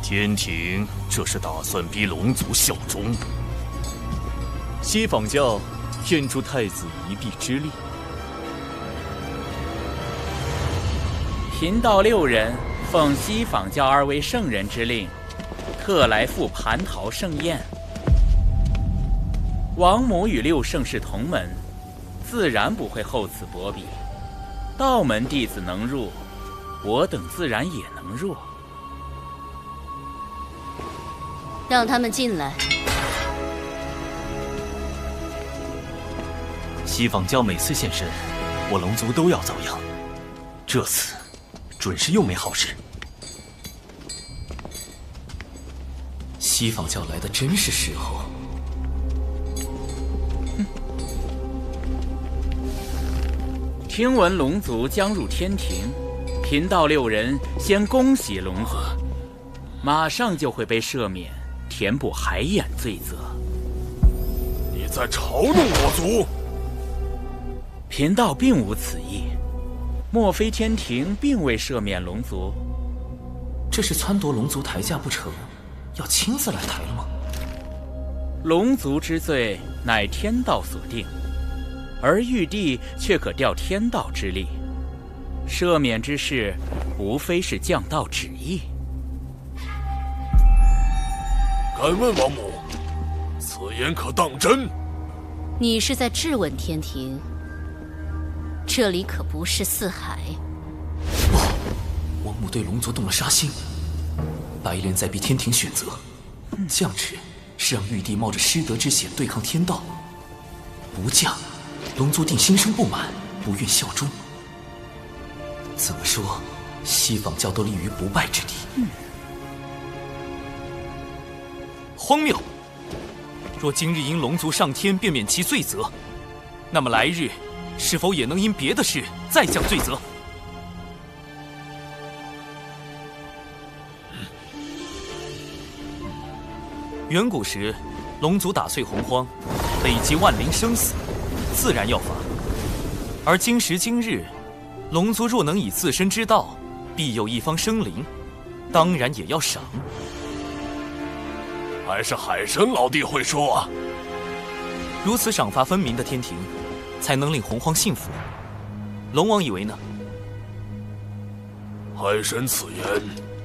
天庭这是打算逼龙族效忠。西坊教愿助太子一臂之力。贫道6人奉西坊教2位圣人之令，特来赴蟠桃盛宴。王母与6圣是同门，自然不会厚此薄彼。道门弟子能入，我等自然也能入。让他们进来。西坊教每次现身，我龙族都要遭殃。这次准是又没好事。西坊教来的真是时候。听闻龙族将入天庭，贫道6人先恭喜龙族，马上就会被赦免，填补海眼罪责。你在嘲弄我族？贫道并无此意，莫非天庭并未赦免龙族？这是撺掇龙族抬价不成，要亲自来抬了吗？龙族之罪乃天道所定，而玉帝却可调天道之力，赦免之事无非是降道旨意。敢问王母，此言可当真？你是在质问天庭？这里可不是四海。王母对龙族动了杀心，白莲在逼天庭选择，降旨是让玉帝冒着失德之险对抗天道，不降，龙族定心生不满，不愿效忠。怎么说，西坊教都立于不败之地。荒谬！若今日因龙族上天便免其罪责，那么来日是否也能因别的事再降罪责？远古时，龙族打碎洪荒，累积万灵生死，自然要罚。而今时今日，龙族若能以自身之道庇佑一方生灵，当然也要赏。还是海神老弟会说啊。如此赏罚分明的天庭，才能令洪荒幸福。龙王以为呢？海神此言，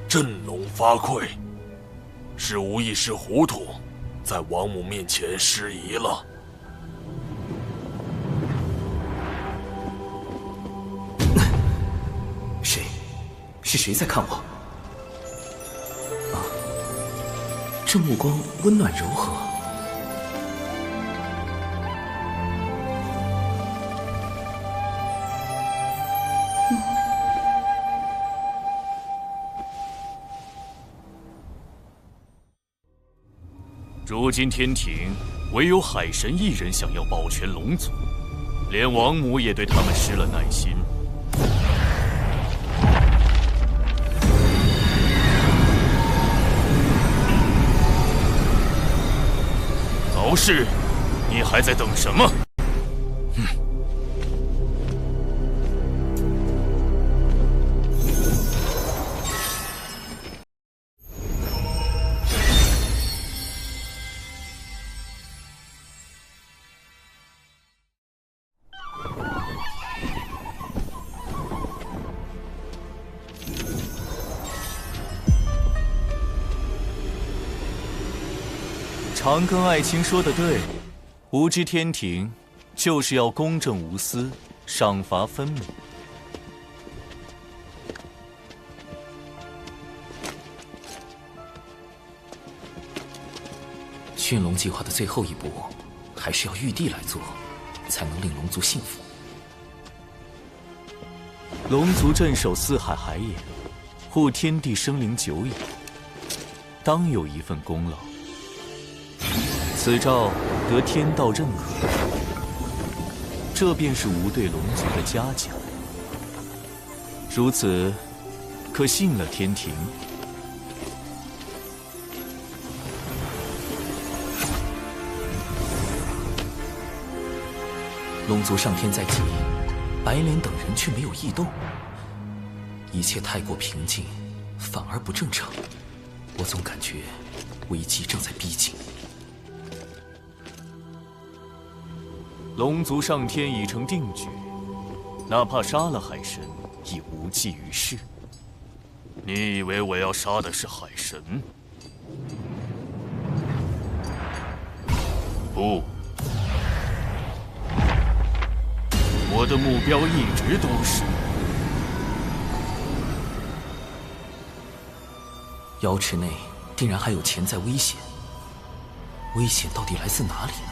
振龙发愧，是无一时糊涂，在王母面前失仪了。谁？是谁在看我？啊，这目光温暖柔和。如今天庭唯有海神一人想要保全龙族，连王母也对他们失了耐心。早逝，你还在等什么？长庚爱卿说的对，无知天庭就是要公正无私，赏罚分明。驯龙计划的最后一步，还是要玉帝来做，才能令龙族幸福。龙族镇守四海海野，护天地生灵久矣，当有一份功劳。此诏得天道认可，这便是吾对龙族的嘉奖。如此，可信了天庭。龙族上天在即，白莲等人却没有异动，一切太过平静，反而不正常。我总感觉危机正在逼近。龙族上天已成定局，哪怕杀了海神，亦无济于事。你以为我要杀的是海神？不，我的目标一直都是瑶池内定然还有潜在危险，危险到底来自哪里呢？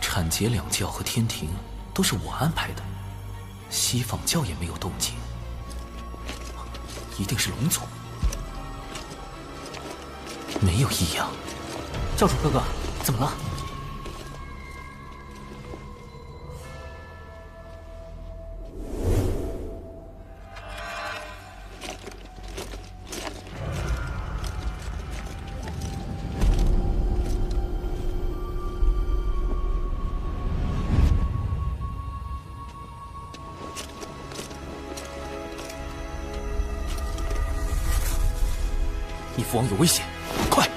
产劫两教和天庭都是我安排的，西坊教也没有动静，一定是龙族。没有异样。教主哥哥，怎么了？你父王有危险，快！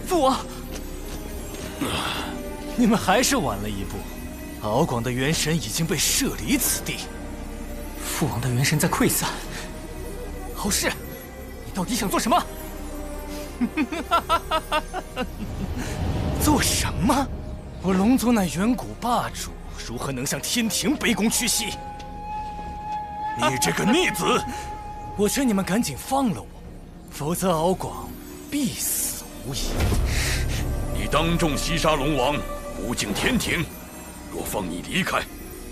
父王，你们还是晚了一步。敖广的元神已经被射离此地，父王的元神在溃散。敖氏，你到底想做什么？做什么？我龙族乃远古霸主，如何能向天庭卑躬屈膝？你这个逆子！我劝你们赶紧放了我，否则敖广必死无疑。你当众袭杀龙王，不敬天庭，若放你离开，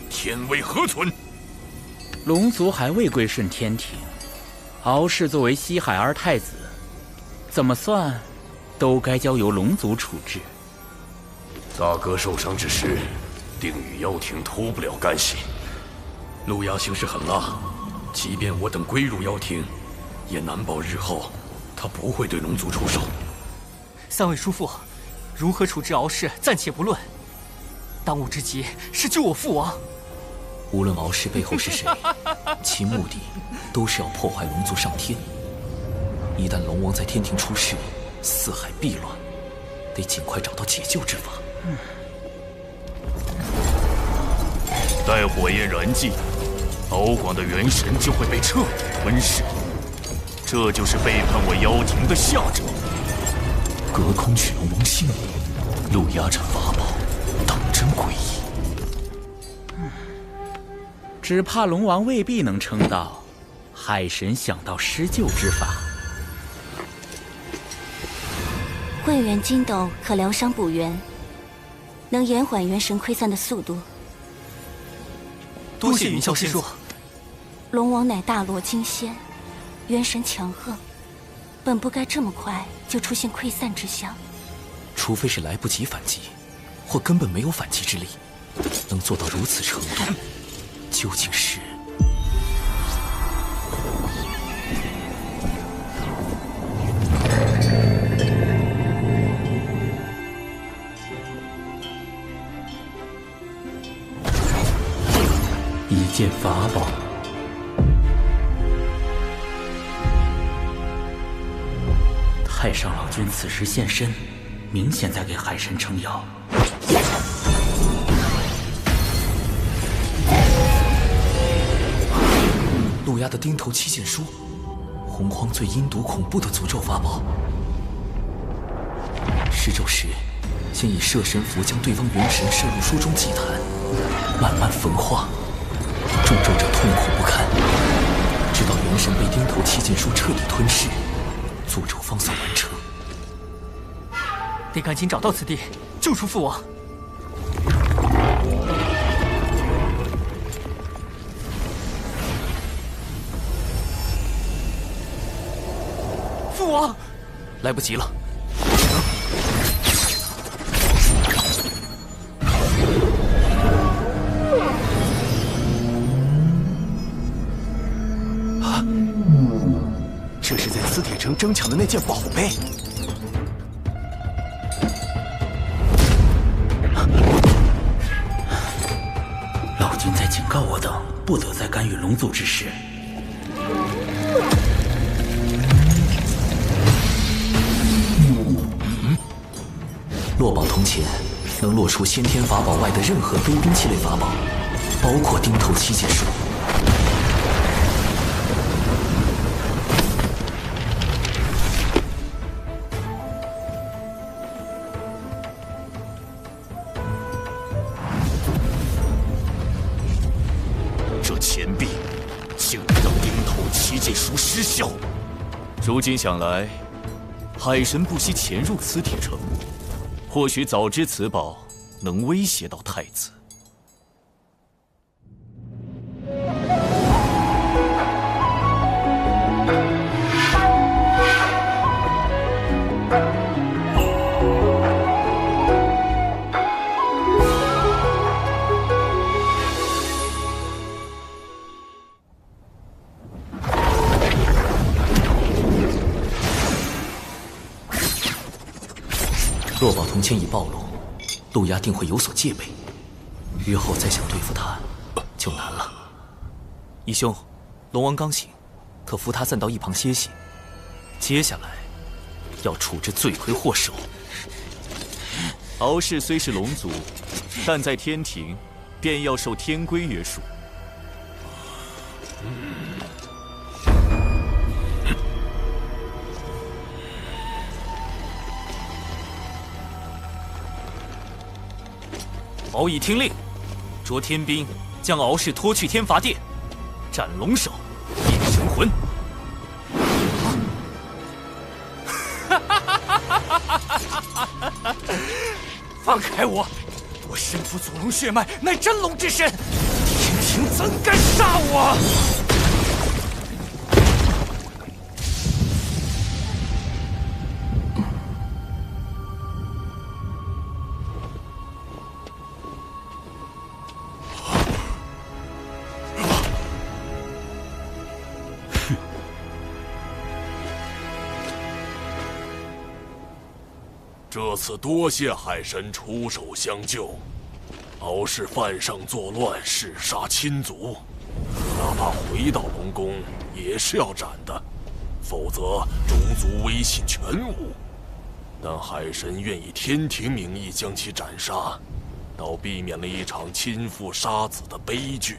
天威何存？龙族还未归顺天庭，敖氏作为西海二太子，怎么算，都该交由龙族处置。大哥受伤之时，定与妖庭脱不了干系。陆牙行事狠辣，即便我等归入妖庭，也难保日后他不会对龙族出手。三位叔父，如何处置敖氏暂且不论，当务之急是救我父王。无论敖氏背后是谁，其目的都是要破坏龙族上天。一旦龙王在天庭出事，四海必乱，得尽快找到解救之法。待火焰燃尽，敖广的元神就会被彻底吞噬，这就是背叛我妖庭的下场。隔空取龙王性命，陆压这法宝，当真诡异。只怕龙王未必能撑到海神想到施救之法。混元金斗可疗伤补元，能延缓元神溃散的速度。多谢云霄仙说。龙王乃大罗金仙，元神强横，本不该这么快就出现溃散之象。除非是来不及反击，或根本没有反击之力，能做到如此程度，究竟是……一件法宝。太上老君此时现身，明显在给海神撑腰。陆压的钉头七剑书，洪荒最阴毒恐怖的诅咒法宝。施咒时，先以摄神符将对方元神摄入书中祭坛，慢慢焚化，中咒者痛苦不堪，直到元神被钉头七剑书彻底吞噬，诅咒方算完成。得赶紧找到此地，救出父王。来不及了。啊！这是在磁铁城争抢的那件宝贝。老君在警告我等，不得再干预龙族之事。落宝铜钱能落出先天法宝外的任何非兵器类法宝，包括钉头七阶术。这钱币竟然让钉头七阶术失效。如今想来，海神不惜潜入磁铁城，或许早知此宝能威胁到太子。落宝铜钱已暴露，陆压定会有所戒备，日后再想对付他就难了。义兄，龙王刚醒，可扶他暂到一旁歇息。接下来要处置罪魁祸首。敖氏虽是龙族，但在天庭便要受天规约束。敖乙听令，着天兵将敖氏拖去天罚殿，斩龙首，灭神魂。放开我！我身负祖龙血脉，乃真龙之身，天庭怎敢杀我？这次多谢海神出手相救，敖氏犯上作乱，弑杀亲族，哪怕回到龙宫也是要斩的，否则种族威信全无。但海神愿以天庭名义将其斩杀，倒避免了一场亲父杀子的悲剧，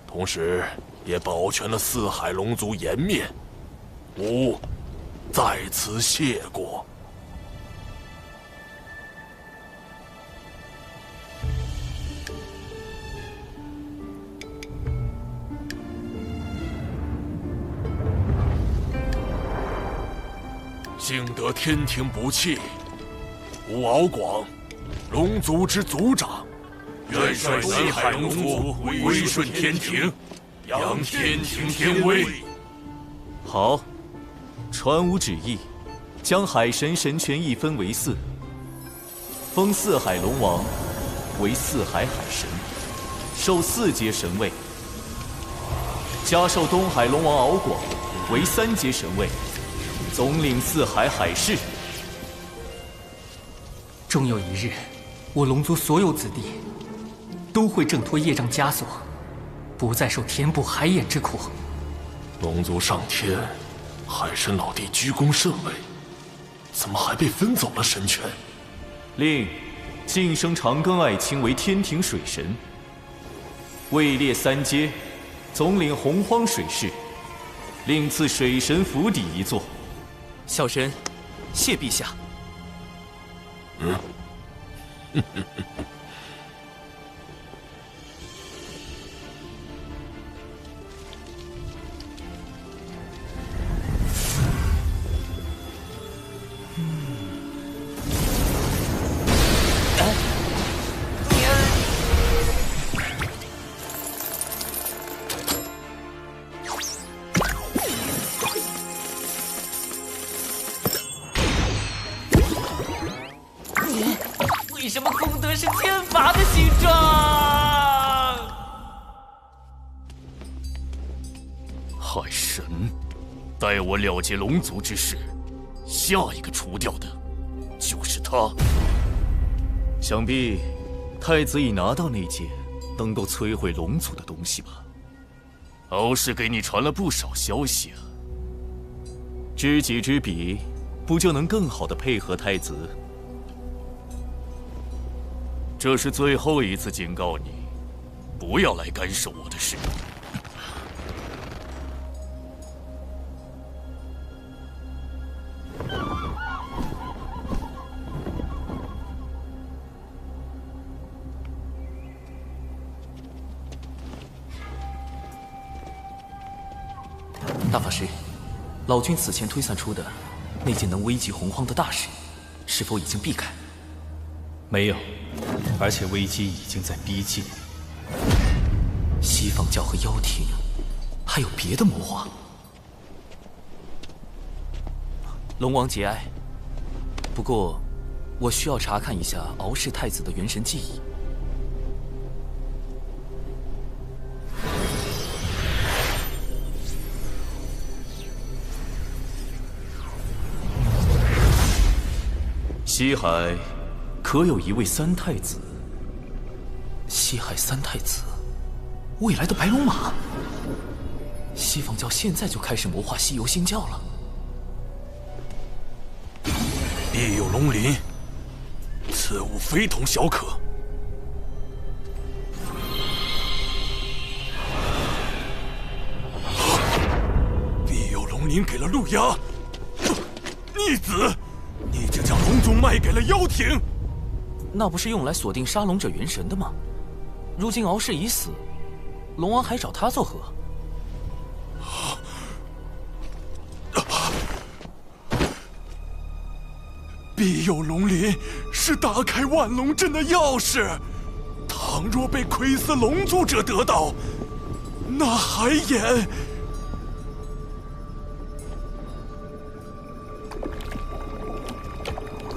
同时也保全了四海龙族颜面。吾在此谢过。幸得天庭不弃，吾敖广，龙族之族长，愿率四海龙族归顺天庭，扬天庭天威。好，传吾旨意，将海神神权一分为4，封四海龙王为四海海神，授4阶神位，加授东海龙王敖广为3阶神位，总领四海海事。终有一日，我龙族所有子弟都会挣脱业障枷锁，不再受天不海眼之苦。龙族上天，海神老弟居功甚伟，怎么还被分走了神权？令晋升长庚爱卿为天庭水神，位列3阶，总领洪荒水势，另赐水神府邸1座。小神谢陛下。待我了结龙族之事，下一个除掉的就是他。想必太子已拿到那件能够摧毁龙族的东西吧？敖氏给你传了不少消息啊。知己知彼，不就能更好地配合太子？这是最后一次警告你，不要来干涉我的事。大法师，老君此前推算出的那件能危及洪荒的大事，是否已经避开？没有，而且危机已经在逼近。西方教和妖庭还有别的谋划？龙王节哀，不过我需要查看一下敖氏太子的元神记忆。西海可有一位三太子？西海三太子，未来的白龙马。西方教现在就开始谋划西游新教了。必有龙鳞，此物非同小可。必有龙鳞给了陆压，逆子！你就将龙族卖给了妖庭，那不是用来锁定杀龙者元神的吗？如今敖氏已死，龙王还找他作何？必有龙鳞是打开万龙阵的钥匙，倘若被窥伺龙族者得到，那海眼……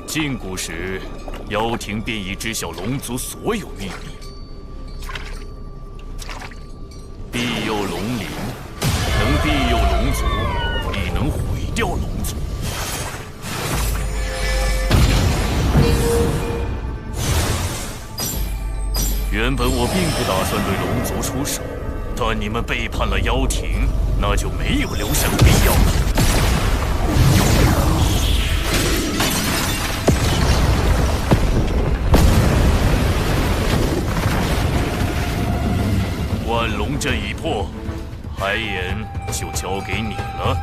禁古时，妖庭便已知晓龙族所有秘密。庇佑龙鳞，能庇佑龙族，亦能毁掉龙族。原本我并不打算对龙族出手，但你们背叛了妖庭，那就没有留下的必要了。万龙阵已破，海眼就交给你了。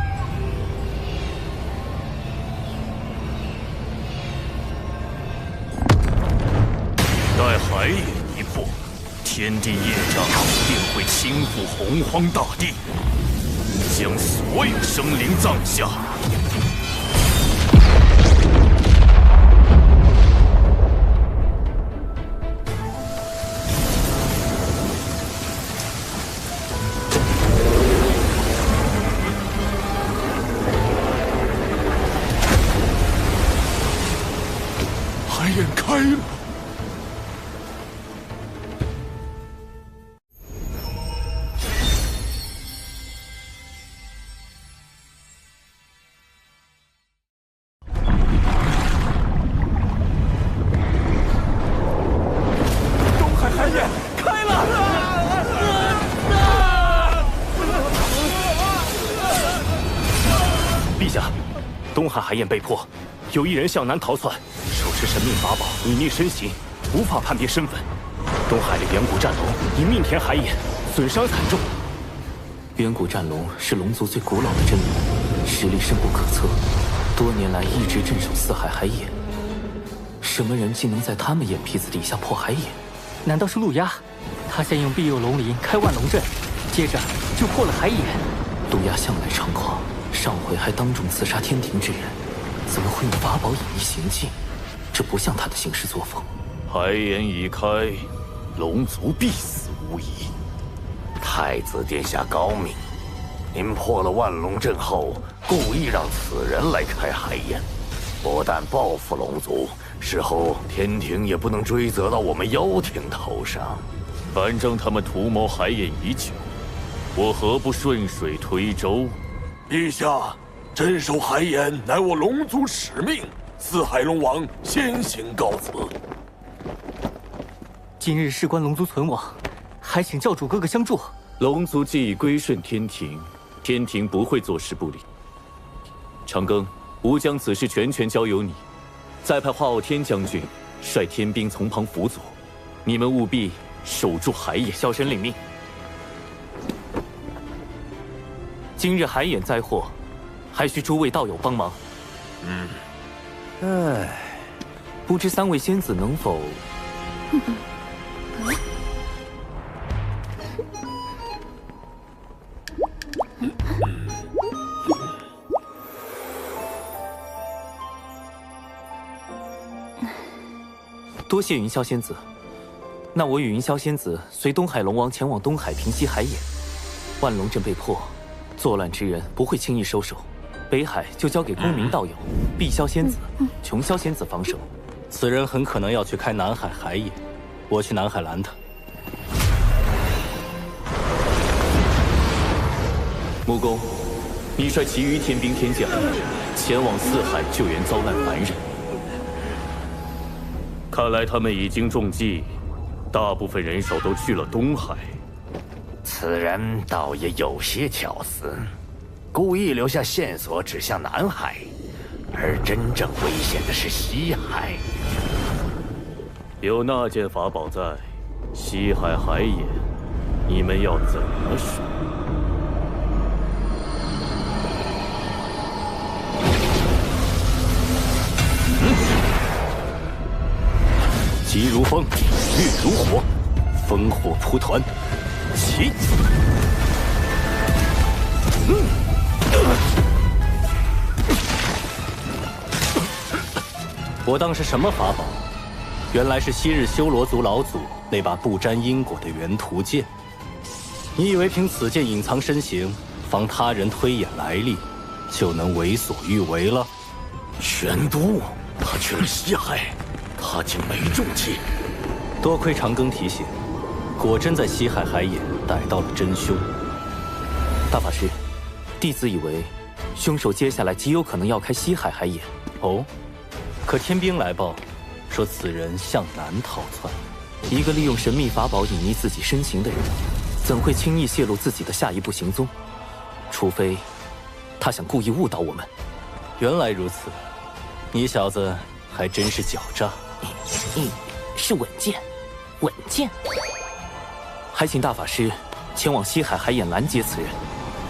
待海眼一破，天地业障便会倾覆洪荒大地，将所有生灵葬下。海眼开了。东海海眼被破，有一人向南逃窜，手持神秘法宝，隐匿身形，无法判别身份。东海的远古战龙以命填海眼，损伤惨重。远古战龙是龙族最古老的真龙，实力深不可测，多年来一直镇守四海海眼。什么人竟能在他们眼皮子底下破海眼？难道是陆压？他先用庇佑龙鳞开万龙阵，接着就破了海眼。陆压向来猖狂，上回还当众刺杀天庭之人，怎么会用法宝隐匿行迹？这不像他的行事作风。海眼已开，龙族必死无疑。太子殿下高明，您破了万龙阵后，故意让此人来开海眼，不但报复龙族，事后天庭也不能追责到我们妖庭头上。反正他们图谋海眼已久，我何不顺水推舟，陛下，镇守海眼乃我龙族使命，四海龙王先行告辞。今日事关龙族存亡，还请教主哥哥相助。龙族既已归顺天庭，天庭不会坐视不理。长庚，吾将此事全权交由你，再派华傲天将军率天兵从旁辅佐，你们务必守住海眼。小神领命。今日海眼灾祸，还需诸位道友帮忙。不知三位仙子能否？多谢云霄仙子。那我与云霄仙子随东海龙王前往东海平息海眼。万龙阵被破，作乱之人不会轻易收手。北海就交给公明道友、碧霄仙子、琼霄仙子防守。此人很可能要去开南海海眼，我去南海拦他。木工，你率其余天兵天将前往四海救援遭难凡人。看来他们已经中计，大部分人手都去了东海。此人倒也有些巧思，故意留下线索指向南海，而真正危险的是西海。有那件法宝在，西海海眼，你们要怎么守？急如风，月如火，烽火蒲团，起！我当是什么法宝？原来是昔日修罗族老祖那把不沾因果的元图剑。你以为凭此剑隐藏身形，防他人推演来历，就能为所欲为了？玄都，他去了西海，他竟没中计。多亏长庚提醒，果真在西海海眼逮到了真凶。大法师，弟子以为凶手接下来极有可能要开西海海眼。哦，可天兵来报，说此人向南逃窜。一个利用神秘法宝隐匿自己身形的人，怎会轻易泄露自己的下一步行踪？除非他想故意误导我们。原来如此，你小子还真是狡诈。是稳健，稳健。还请大法师前往西海海眼拦截此人。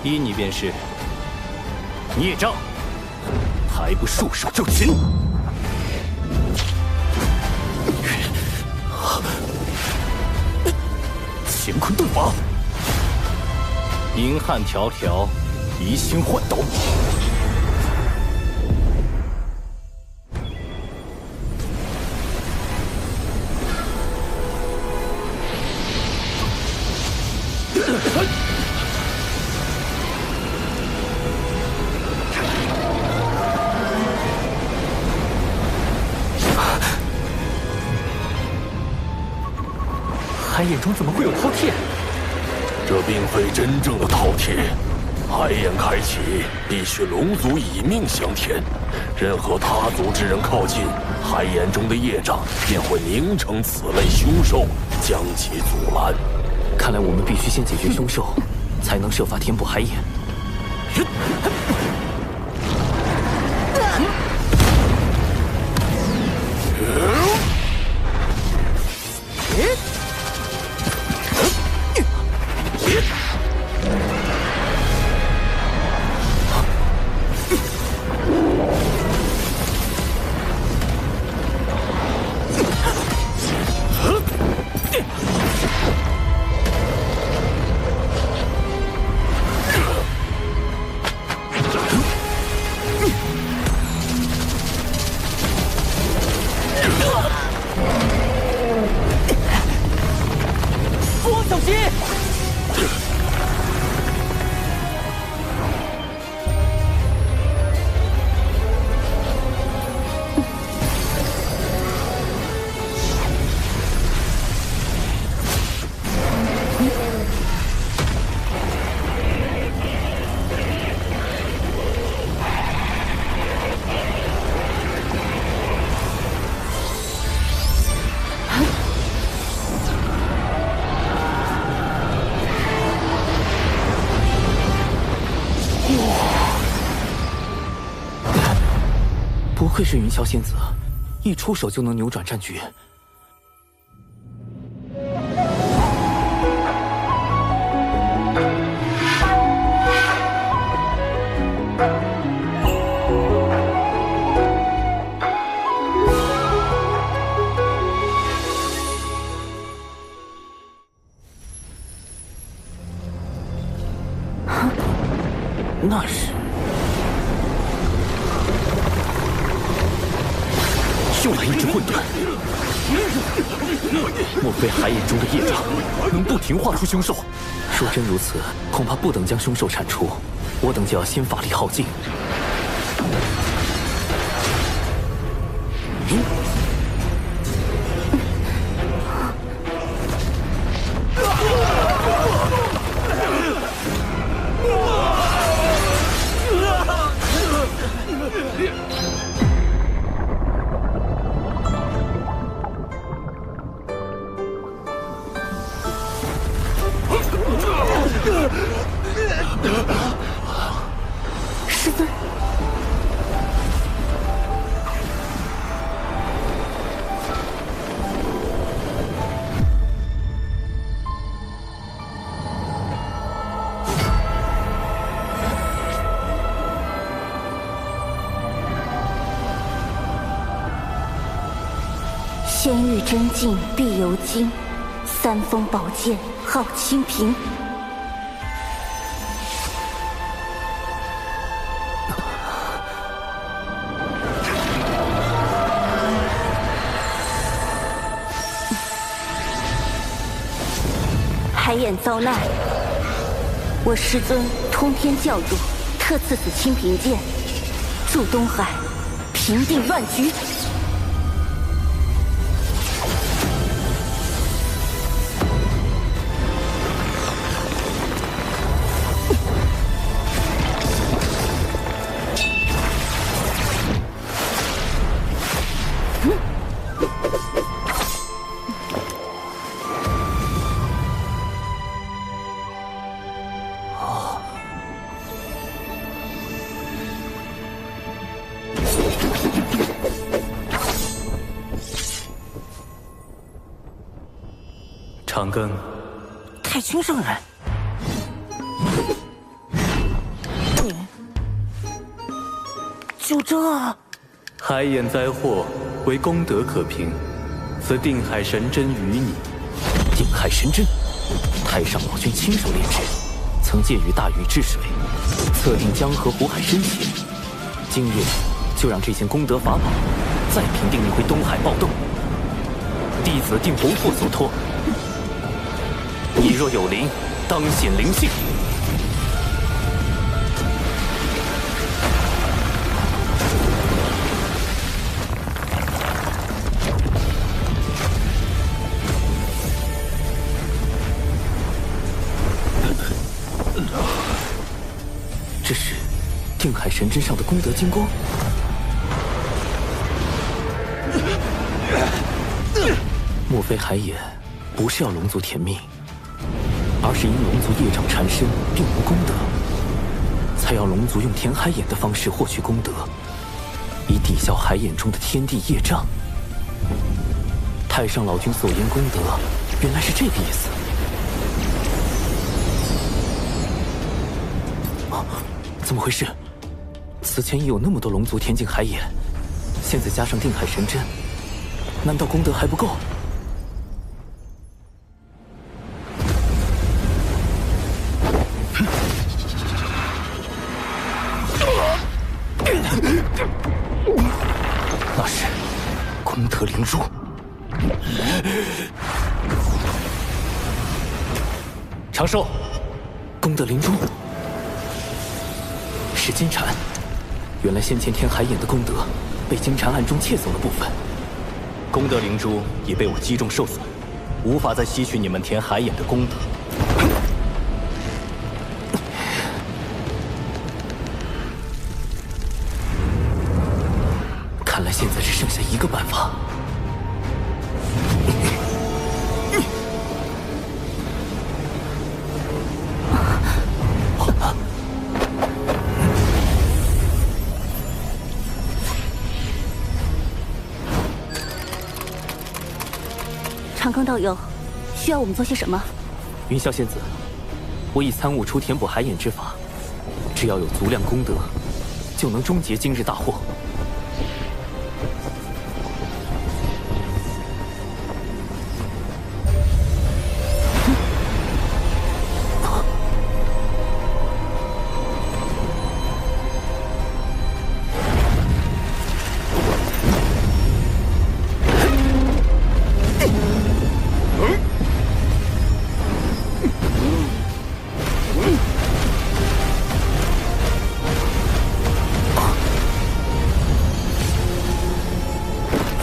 依你便是。孽障，还不束手就擒！乾坤遁法，银汉迢迢，移星换斗。海眼中怎么会有饕餮？这并非真正的饕餮。海眼开启，必须龙族以命相填。任何他族之人靠近，海眼中的业障便会凝成此类凶兽，将其阻拦。看来我们必须先解决凶兽，才能设法填补海眼。会是云霄仙子一出手就能扭转战局？那是又来一只混沌，莫非海眼中的业障能不停化出凶兽？若真如此，恐怕不等将凶兽铲除，我等就要先法力耗尽。师尊，仙域真境必由精，三锋宝剑号清平。海眼遭难，我师尊通天教主特赐此清平剑，助东海平定乱局。长庚，太清圣人，就这？海眼灾祸为功德可平，此定海神针于你。定海神针，太上老君亲手炼制，曾借于大禹治水，测定江河湖海深浅。今夜就让这件功德法宝再平定一回东海暴动，弟子定不负所托。你若有灵，当显灵性。这是定海神针上的功德金光。莫非海眼不是要龙族填命，而是因龙族业障缠身，并无功德，才要龙族用填海眼的方式获取功德，以抵消海眼中的天地业障。太上老君所言功德，原来是这个意思。怎么回事？此前已有那么多龙族填进海眼，现在加上定海神针，难道功德还不够？那是功德灵珠。长寿，功德灵珠是金蝉。原来先前填海眼的功德被金蝉暗中窃走了部分，功德灵珠已被我击中受损，无法再吸取你们填海眼的功德。看来现在只剩下一个办法。道友，需要我们做些什么？云霄仙子，我已参悟出填补海眼之法，只要有足量功德，就能终结今日大祸。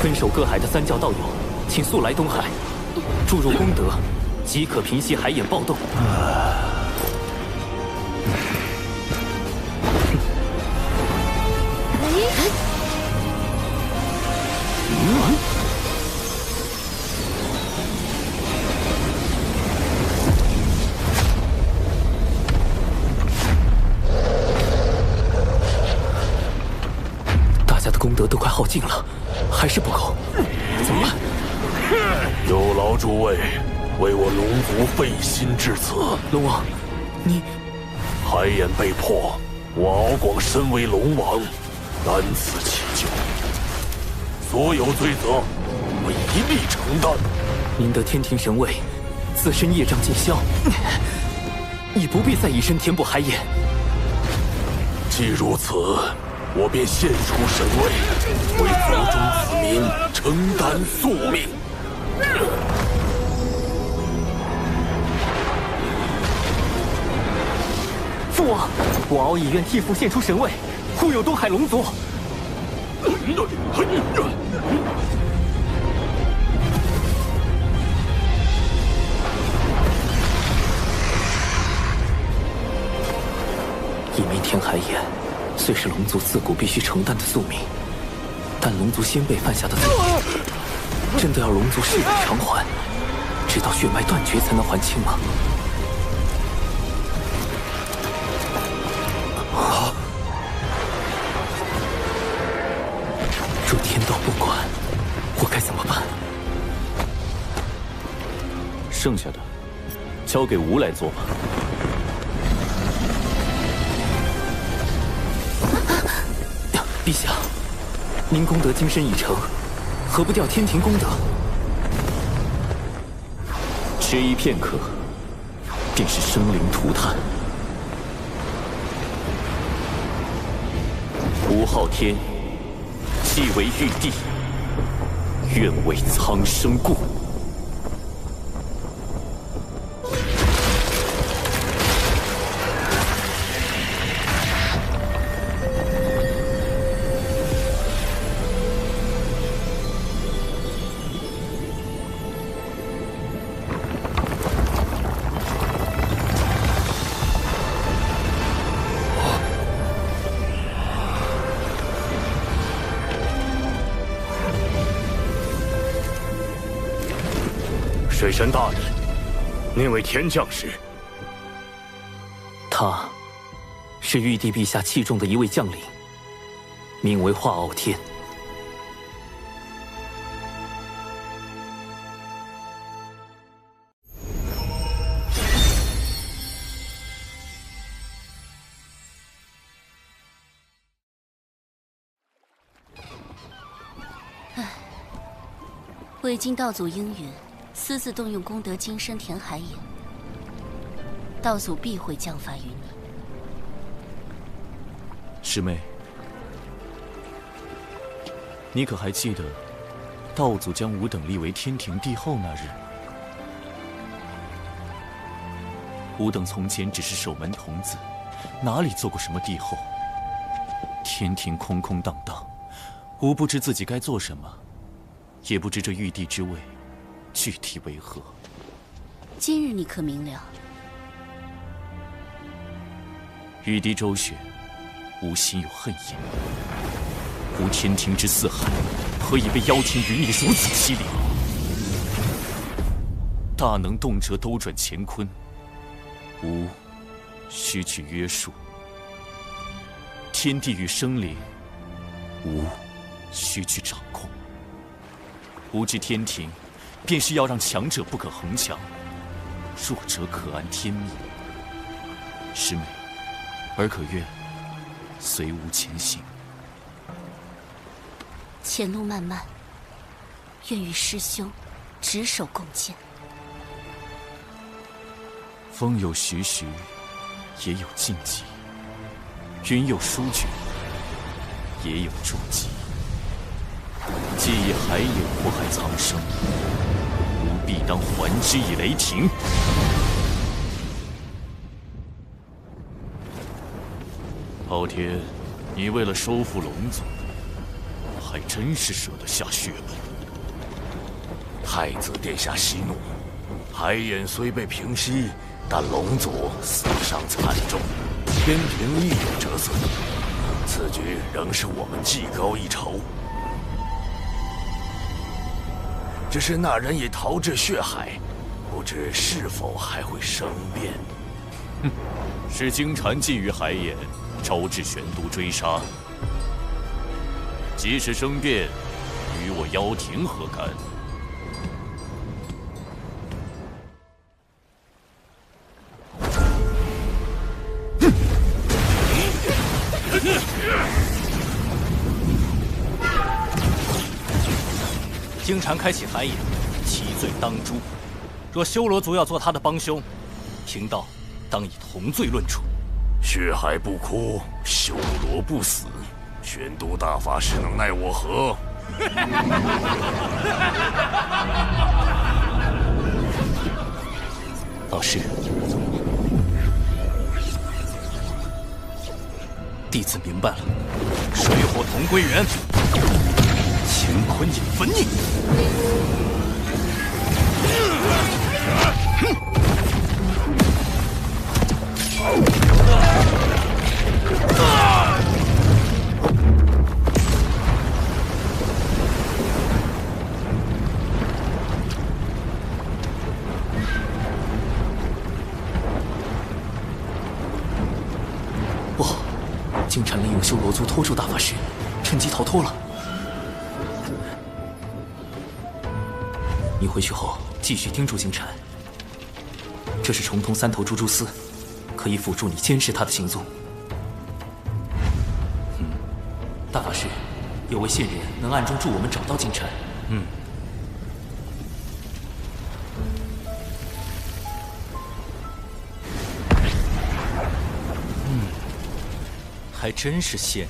分守各海的三教道友，请速来东海，注入功德，即可平息海眼暴动。大家的功德都快耗尽了，还是不够，怎么办？有劳诸位为我龙族费心至此。龙王，你海眼被破，我敖广身为龙王，难辞其咎，所有罪责我一力承担。您得天庭神位，自身业障尽消，已不必再以身填补海眼。既如此，我便献出神位，为族中子民承担宿命。父王，我敖以愿替父献出神位，护佑东海龙族。一鸣填海眼，虽是龙族自古必须承担的宿命，但龙族先辈犯下的错，真的要龙族世代偿还，直到血脉断绝才能还清吗？若天道不管，我该怎么办？剩下的交给吾来做吧。陛下，您功德今身已成，何不调天庭功德？迟疑片刻，便是生灵涂炭。吴昊天既为玉帝，愿为苍生故。水神大人，您为天降时，他是玉帝陛下器重的一位将领，名为华傲天。未经道祖应允，私自动用功德金身填海眼，道祖必会降罚于你。师妹，你可还记得道祖将吾等立为天庭帝后那日？吾等从前只是守门童子，哪里做过什么帝后？天庭空空荡荡，吾不知自己该做什么，也不知这玉帝之位具体为何。今日你可明了？玉帝周旋，吾心有恨意。吾天庭之四海，何以被妖天余孽如此欺凌？大能动辄兜转乾坤，吾须去约束；天地与生灵，吾须去掌控。吾知天庭便是要让强者不可恒强，弱者可安天命。师妹，儿可愿随吾前行？前路漫漫，愿与师兄执手共剑。风有徐徐，也有静寂；云有舒卷，也有筑基。既以海眼祸害苍生，吾必当还之以雷霆。昊天，你为了收复龙族，还真是舍得下血本。太子殿下息怒，海眼虽被平息，但龙族死伤惨重，天庭亦有折损。此举仍是我们技高一筹。只是那人已逃至血海，不知是否还会生变。哼，是金蝉觊觎海眼，招致玄都追杀。即使生变，与我妖庭何干？金蝉开启海眼，其罪当诛。若修罗族要做他的帮凶，贫道当以同罪论处。血海不枯，修罗不死，玄都大法师能奈我何？老师，弟子明白了。水火同归元，乾坤引分逆。不好，金蝉利用修罗族拖住大法师，趁机逃脱了。你回去后继续盯住金蝉，这是重通三头猪蛛丝，可以辅助你监视他的行踪。大法师，有位线人能暗中助我们找到金蝉。还真是线人。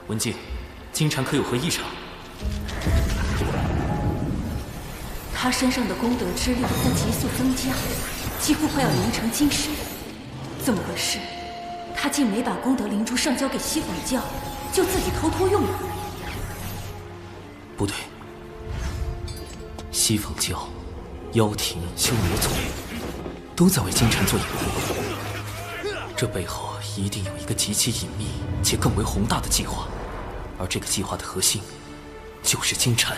文静，金蝉可有何异常？他身上的功德之力在急速增加，几乎快要凝成金身。怎么回事？他竟没把功德灵珠上交给西坊教，就自己偷偷用了。不对，西坊教、妖庭、修罗族都在为金蝉做掩护，这背后一定有一个极其隐秘且更为宏大的计划，而这个计划的核心就是金蝉。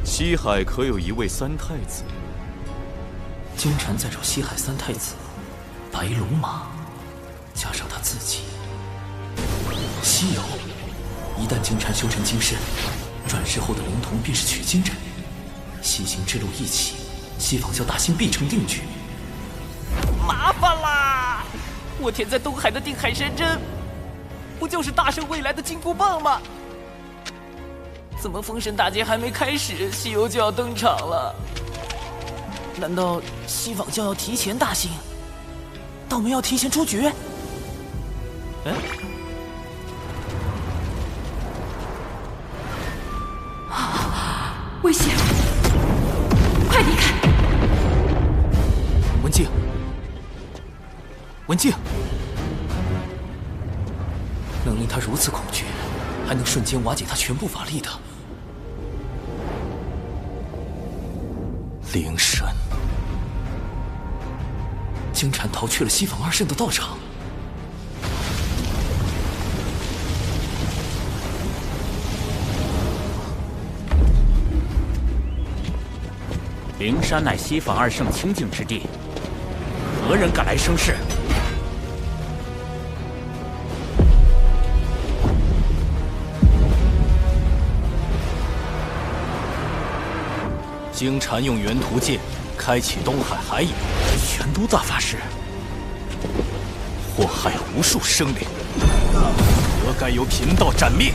西海可有一位三太子？金蝉在找西海三太子，白龙马，加上他自己，西游。一旦金蝉修成金身，转世后的灵童便是取经人。西行之路一起，西坊教大兴必成定局。麻烦啦！我填在东海的定海神针，不就是大圣未来的金箍棒吗？怎么封神大劫还没开始，西游就要登场了？难道西坊教要提前大兴？道门要提前出局？危险！快离开！文静，文静，能令他如此恐惧，还能瞬间瓦解他全部法力的灵神。金蝉逃去了西坊二圣的道场。灵山乃西坊二圣清净之地，何人敢来生事？经禅用元图剑开启东海海眼，玄都大法师祸害无数生灵，何该由贫道斩灭？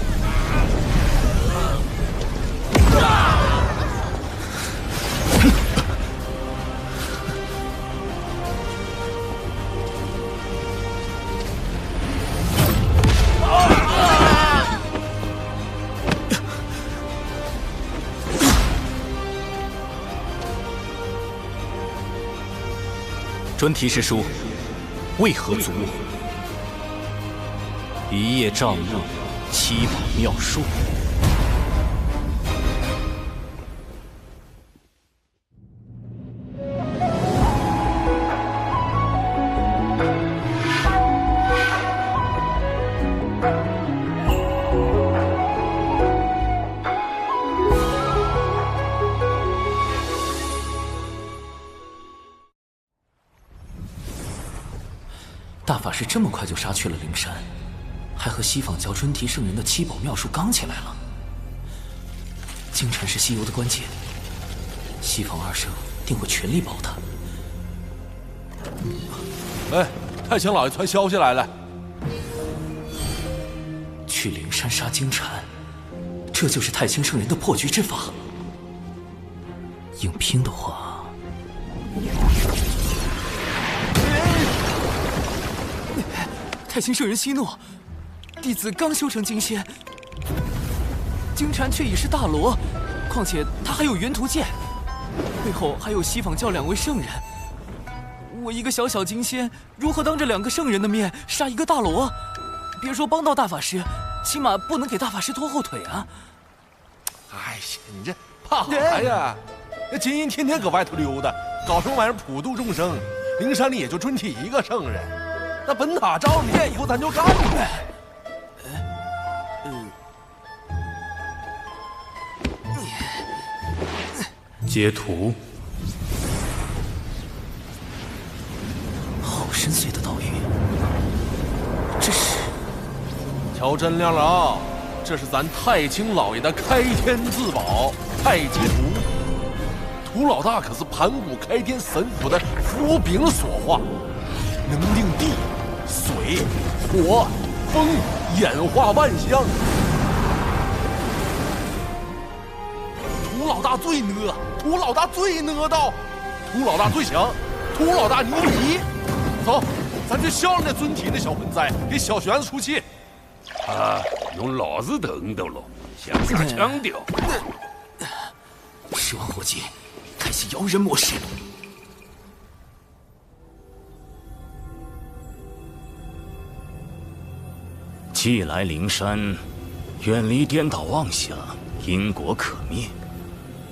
专题是书，为何阻我？一叶障目，七宝妙术。大法师这么快就杀去了灵山，还和西坊教春提圣人的七宝妙术刚起来了。经禅是西游的关键，西坊二圣定会全力保他。哎，太清老爷传消息来了，去灵山杀经禅，这就是太清圣人的破局之法。硬拼的话，太清圣人息怒，弟子刚修成金仙，经禅却已是大罗，况且他还有元图剑，背后还有西坊教2位圣人。我一个小小金仙，如何当着2个圣人的面杀一个大罗？别说帮到大法师，起码不能给大法师拖后腿啊！哎呀，你这怕啥呀？那金银天天搁外头溜达，搞什么玩意儿普度众生？灵山里也就准提一个圣人，那本塔招你，以后咱就干呗。截图。好深邃的道语，这是？瞧真亮了啊！这是咱太清老爷的开天自宝太极图。图老大可是盘古开天神斧的符柄所化，能令地、水、火、风演化万象。图老大最呢，图老大最呢道，图老大最强，图老大牛逼！走，咱去消了那尊体那小混哉，给小玄子出气。啊，用老子等等喽，向下强调。十万火急，开启摇人模式。既来灵山，远离颠倒妄想，因果可灭。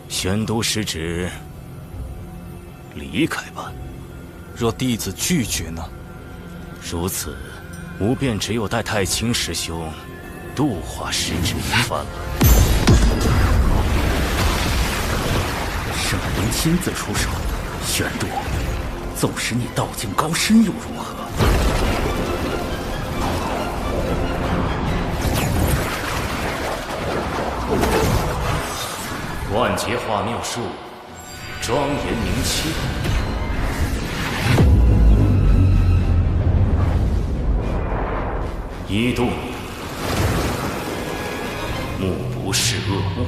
玄都是指离开吧。若弟子拒绝呢？如此，吾便只有带太清师兄度化失职一番了。圣人亲自出手，玄都，纵使你道境高深又如何？万劫化妙术，庄严明清。一度目不视恶物。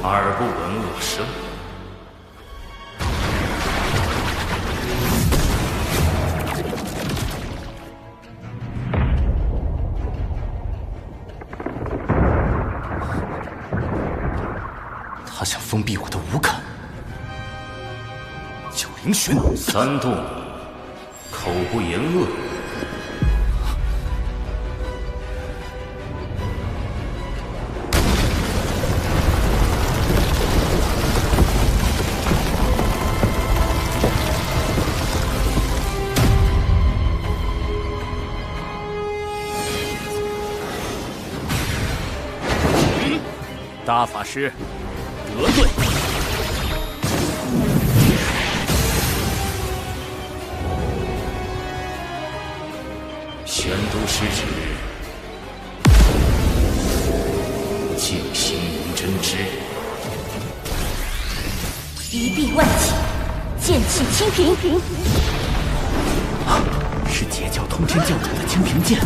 耳不闻恶声。他想封闭我的五感。九灵玄三度，口不言恶。大法师得罪。玄都失职，静心无真知。一臂万起，剑气清平。是截教通天教主的清平剑。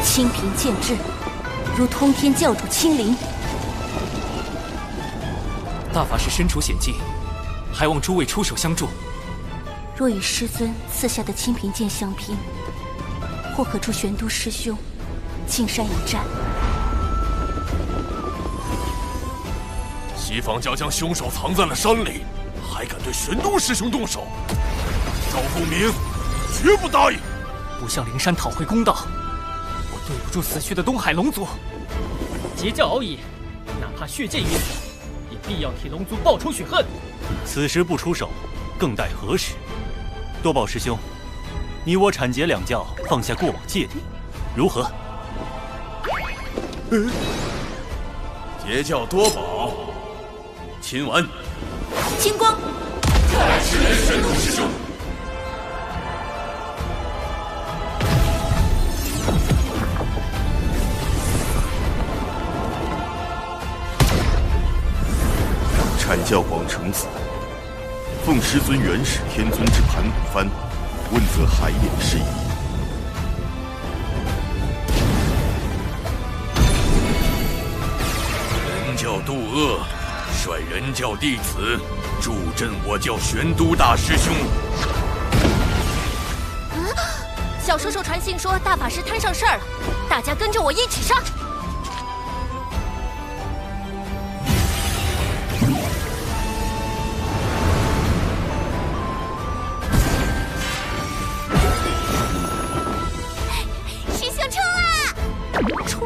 清平剑至，如通天教主亲临。大法师身处险境，还望诸位出手相助。若与师尊赐下的清平剑相拼，或可助玄都师兄进山一战。西方教将凶手藏在了山里，还敢对玄都师兄动手？赵不明绝不答应！不向灵山讨回公道，我对不住死去的东海龙族。截教敖乙，哪怕血溅于此，也必要替龙族报仇雪恨。此时不出手，更待何时？多宝师兄，你我阐截两教，放下过往芥蒂，如何？截教多宝，亲完。金光，是人玄都师兄。阐教广成子，奉师尊元始天尊之盘古幡，问责海眼事宜。人教渡恶，率人教弟子助阵我教玄都大师兄。小叔叔传信说大法师摊上事儿了，大家跟着我一起上。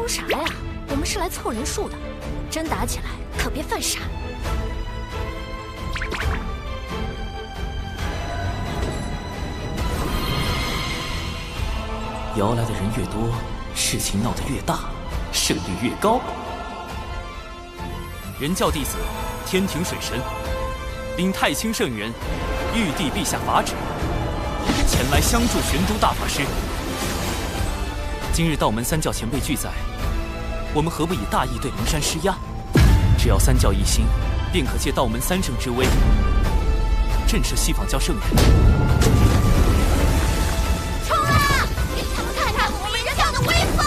啥呀？我们是来凑人数的，真打起来可别犯傻。摇来的人越多，事情闹得越大，胜率越高。人教弟子天庭水神，领太清圣元，玉帝陛下法旨，前来相助玄都大法师。今日道门三教前辈俱在，我们何不以大义对灵山施压？只要三教一心，便可借道门三圣之威，震慑西方教圣人。冲啊！给他们看看我们人教的威风！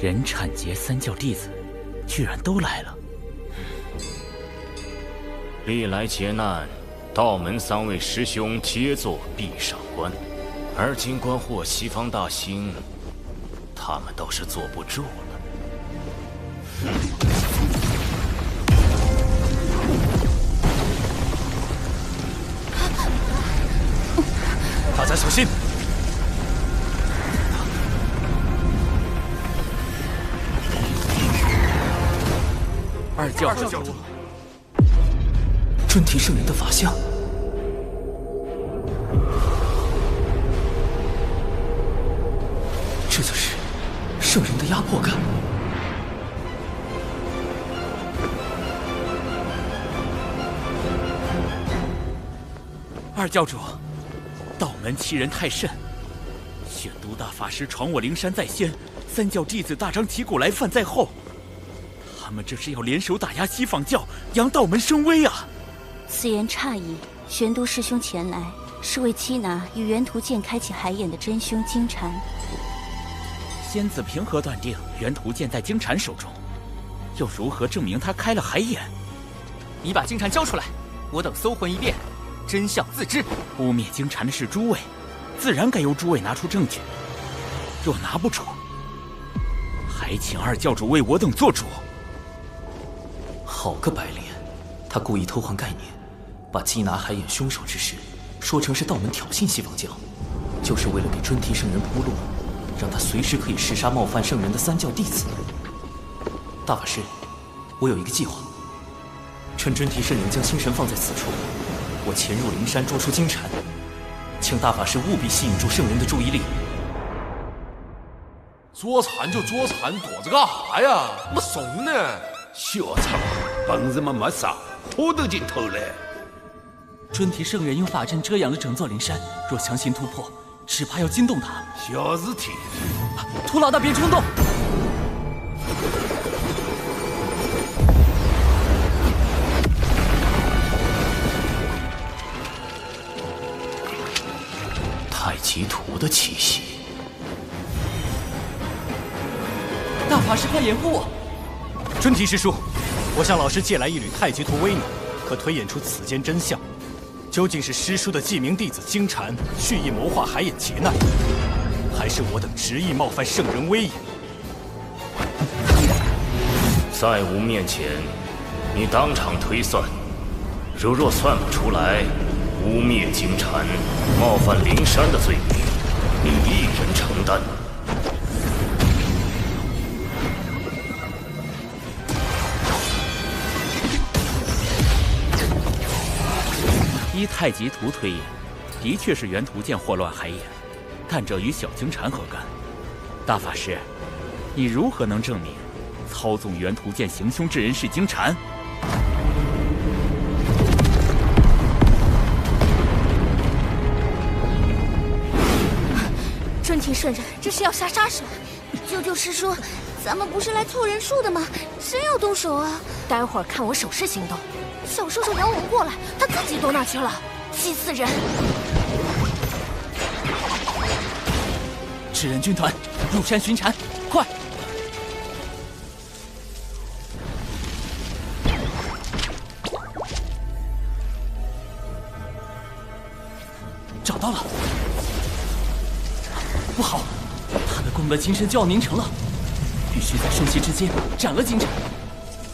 人阐截三教弟子居然都来了。历来劫难，道门三位师兄皆作壁上观，而今观获西方大兴，他们倒是坐不住了。大家小心！二教主，尊提圣人的法相，这就是圣人的压迫感。二教主，道门欺人太甚，玄都大法师闯我灵山在先，三教弟子大张旗鼓来犯在后。他他们这是要联手打压西方教，扬道门声威啊！此言差矣，玄都师兄前来是为缉拿与元图剑开启海眼的真凶金蝉。仙子凭何断定元图剑在金蝉手中？又如何证明他开了海眼？你把金蝉交出来，我等搜魂一遍，真相自知。污蔑金蝉的是诸位，自然该由诸位拿出证据。若拿不出，还请二教主为我等做主。好个白莲，他故意偷换概念，把缉拿海眼凶手之事说成是道门挑衅西方教，就是为了给尊提圣人铺路，让他随时可以弑杀冒犯圣人的三教弟子。大法师，我有一个计划，趁尊提圣人将心神放在此处，我潜入灵山捉出金蝉，请大法师务必吸引住圣人的注意力。捉蝉就捉蝉，躲着干啥呀？没怂呢！小苍，本事嘛没啥，跑都进头来。尊提圣人用法阵遮挡了整座灵山，若强行突破，只怕要惊动他。小事体。屠老大别冲动。太极图的气息。大法师，快掩护我！尊提师叔，我向老师借来一缕太极图微能，可推演出此间真相。究竟是师叔的记名弟子金蝉蓄意谋划海眼劫难，还是我等执意冒犯圣人威严？在吾面前，你当场推算，若算不出来，污蔑金蝉、冒犯灵山的罪名，你一人承担。依太极图推演，的确是元图剑祸乱海眼，但这与小金蝉何干？大法师，你如何能证明操纵元图剑行凶之人是金蝉？尊提圣人，这是要下杀手！救救师叔，咱们不是来凑人数的吗？谁要动手啊？待会儿看我手势行动。小兽兽咬我过来，他自己躲哪去了？气死人！纸人军团入山寻蝉，快！找到了！不好，他的功德金身就要凝成了，必须在瞬息之间斩了金蝉，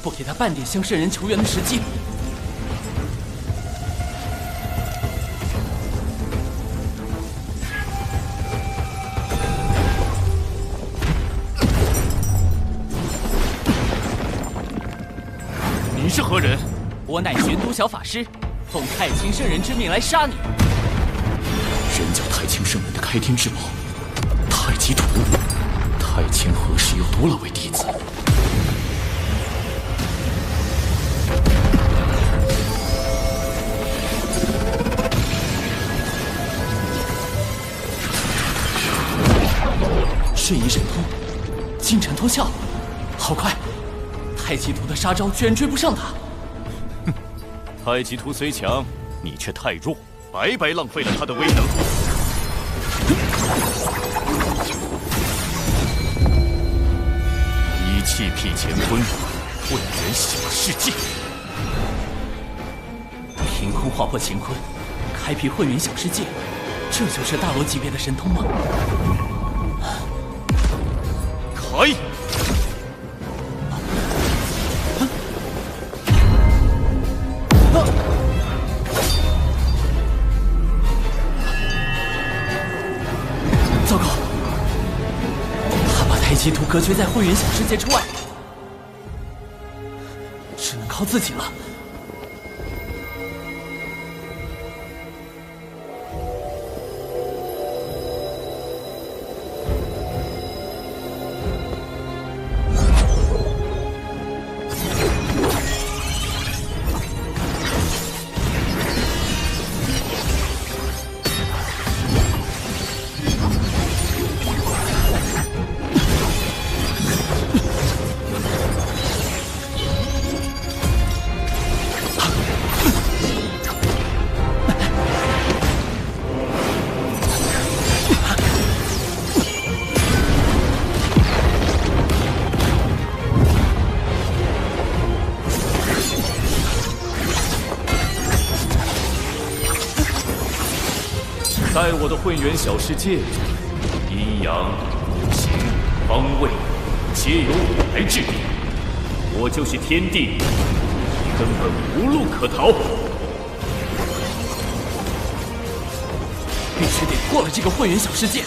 不给他半点向圣人求援的时机。你是何人？我乃玄都小法师，奉太清圣人之命来杀你。人教太清圣人的开天至宝太极图，太清何时有多了位弟子？瞬移神通，金蝉脱壳，好快！太极图的杀招居然追不上他。哼，太极图虽强，你却太弱，白白浪费了他的威能。一气辟乾坤，混元小世界。凭空划破乾坤，开辟混元小世界，这就是大罗级别的神通吗？开！糟糕，他把太极图隔绝在混元小世界之外，只能靠自己了。在我的混元小世界里，阴阳、五行、方位，皆由我来制定。我就是天地，根本无路可逃。必须得破了这个混元小世界。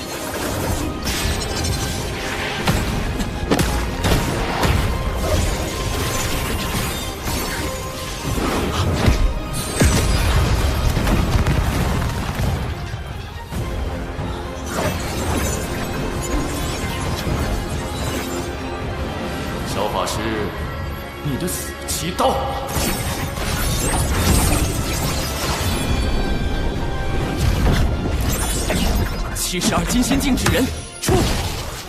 小法师，你的死期到了。72金仙境纸人，出！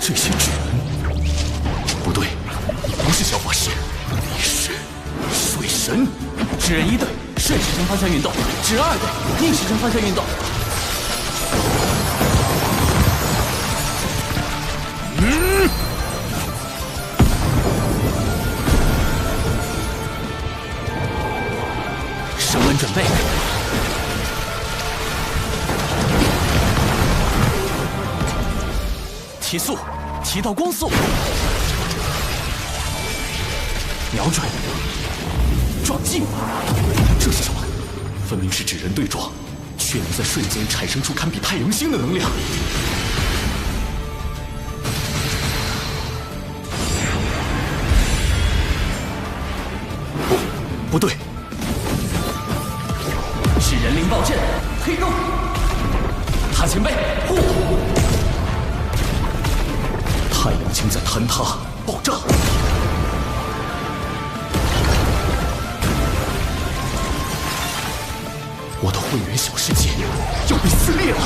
这些纸人，不对，你不是小法师，你是水神。纸人1队顺时针方向运动，纸人2队逆时针方向运动。升温准备。提速，提到光速，瞄准，撞击。这是什么？分明是纸人对撞，却能在瞬间产生出堪比太阳星的能量。不对，纸人灵爆阵，黑洞，塔前辈，护！太阳星在坍塌、爆炸。我的混元小世界要被撕裂了！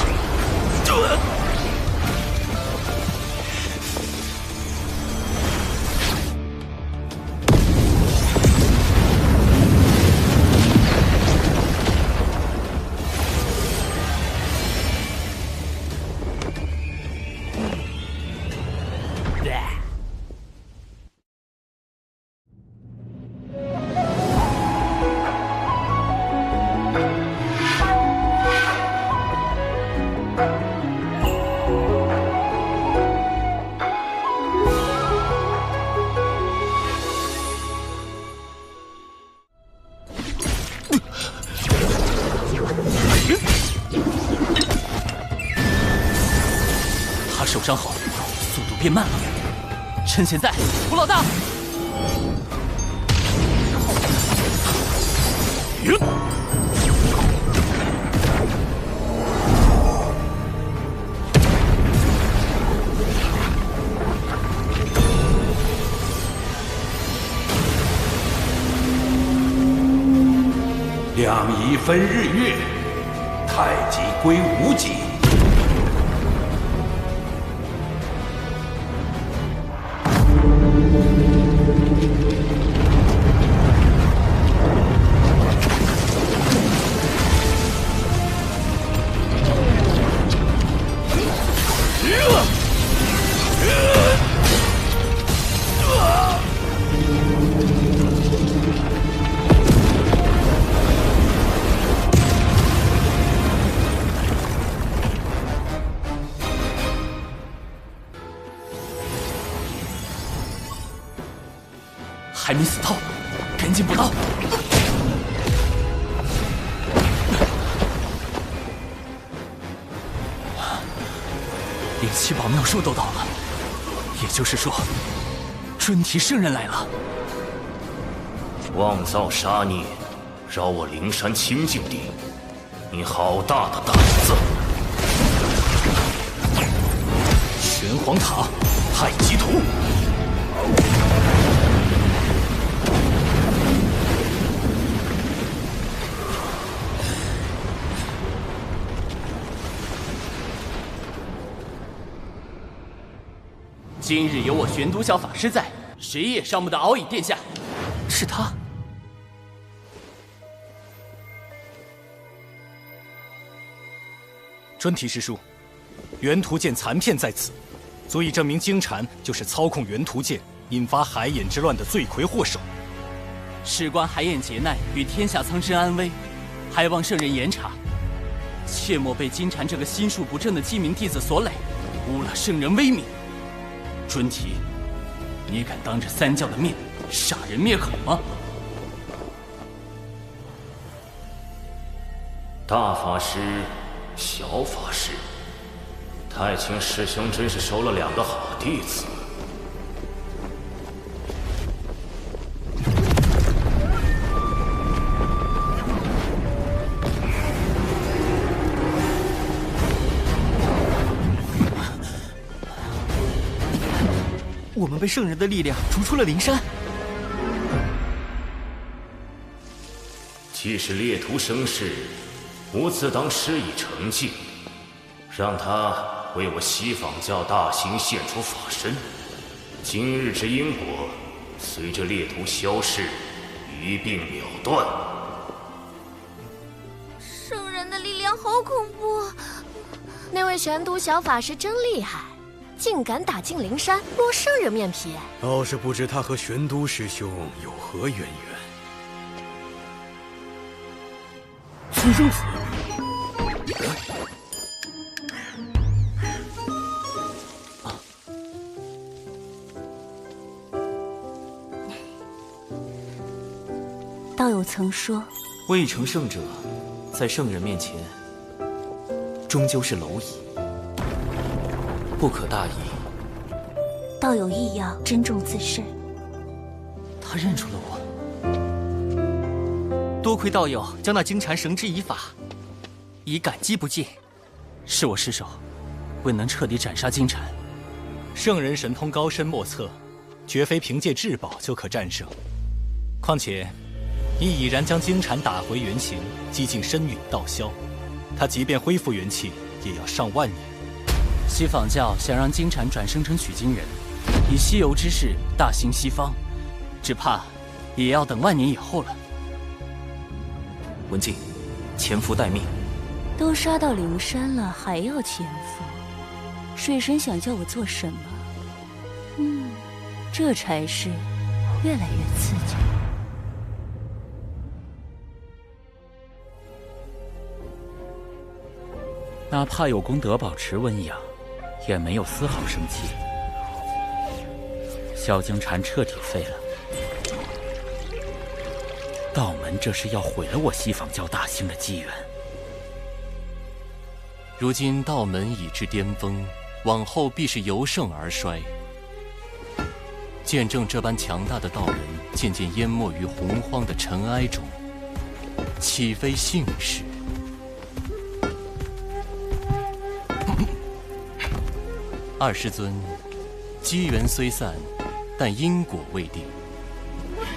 受伤后，速度变慢了。趁现在，胡老大！两仪分日月，太极归无极。还没死透，赶紧补刀！灵气宝妙术都到了，也就是说，准提圣人来了。妄造杀孽，扰我灵山清净地，你好大的胆子！玄黄塔，太极图。今日有我玄都小法师在，谁也伤不得敖乙殿下。是他。专题师叔，元图剑残片在此，足以证明荆禅就是操控元图剑引发海眼之乱的罪魁祸首。事关海眼劫难与天下苍生安危，还望圣人严查。切莫被金蝉这个心术不正的鸡鸣弟子所累，污了圣人威名。尊提，你敢当着三教的面杀人灭口吗？大法师，小法师，太清师兄真是收了2个好弟子。我们被圣人的力量逐出了灵山。既是猎徒生事，我自当施以惩戒，让他为我西坊教大兴献出法身。今日之因果，随着猎徒消逝，一并了断。圣人的力量好恐怖！那位玄都小法师真厉害，竟敢打进灵山，落圣人面皮。倒是不知他和玄都师兄有何渊源。此生死。道友曾说，未成圣者，在圣人面前，终究是蝼蚁，不可大意。道友亦要珍重自身。他认出了我。多亏道友将那金蝉绳之以法，以感激不尽。是我失手，未能彻底斩杀金蝉。圣人神通高深莫测，绝非凭借至宝就可战胜。况且，你已然将金蝉打回原形，击进深陨道消，他即便恢复元气，也要上万年。西坊教想让金蝉转生成取经人，以西游之势大兴西方，只怕也要等万年以后了。文静，潜伏待命。都杀到灵山了，还要潜伏？水神想叫我做什么？这差事越来越刺激。哪怕有功德保持温养，也没有丝毫生气。萧江禅彻底废了。道门这是要毁了我西坊教大兴的机缘。如今道门已至巅峰，往后必是由盛而衰。见证这般强大的道门渐渐淹没于洪荒的尘埃中，岂非幸事？二师尊，机缘虽散，但因果未定。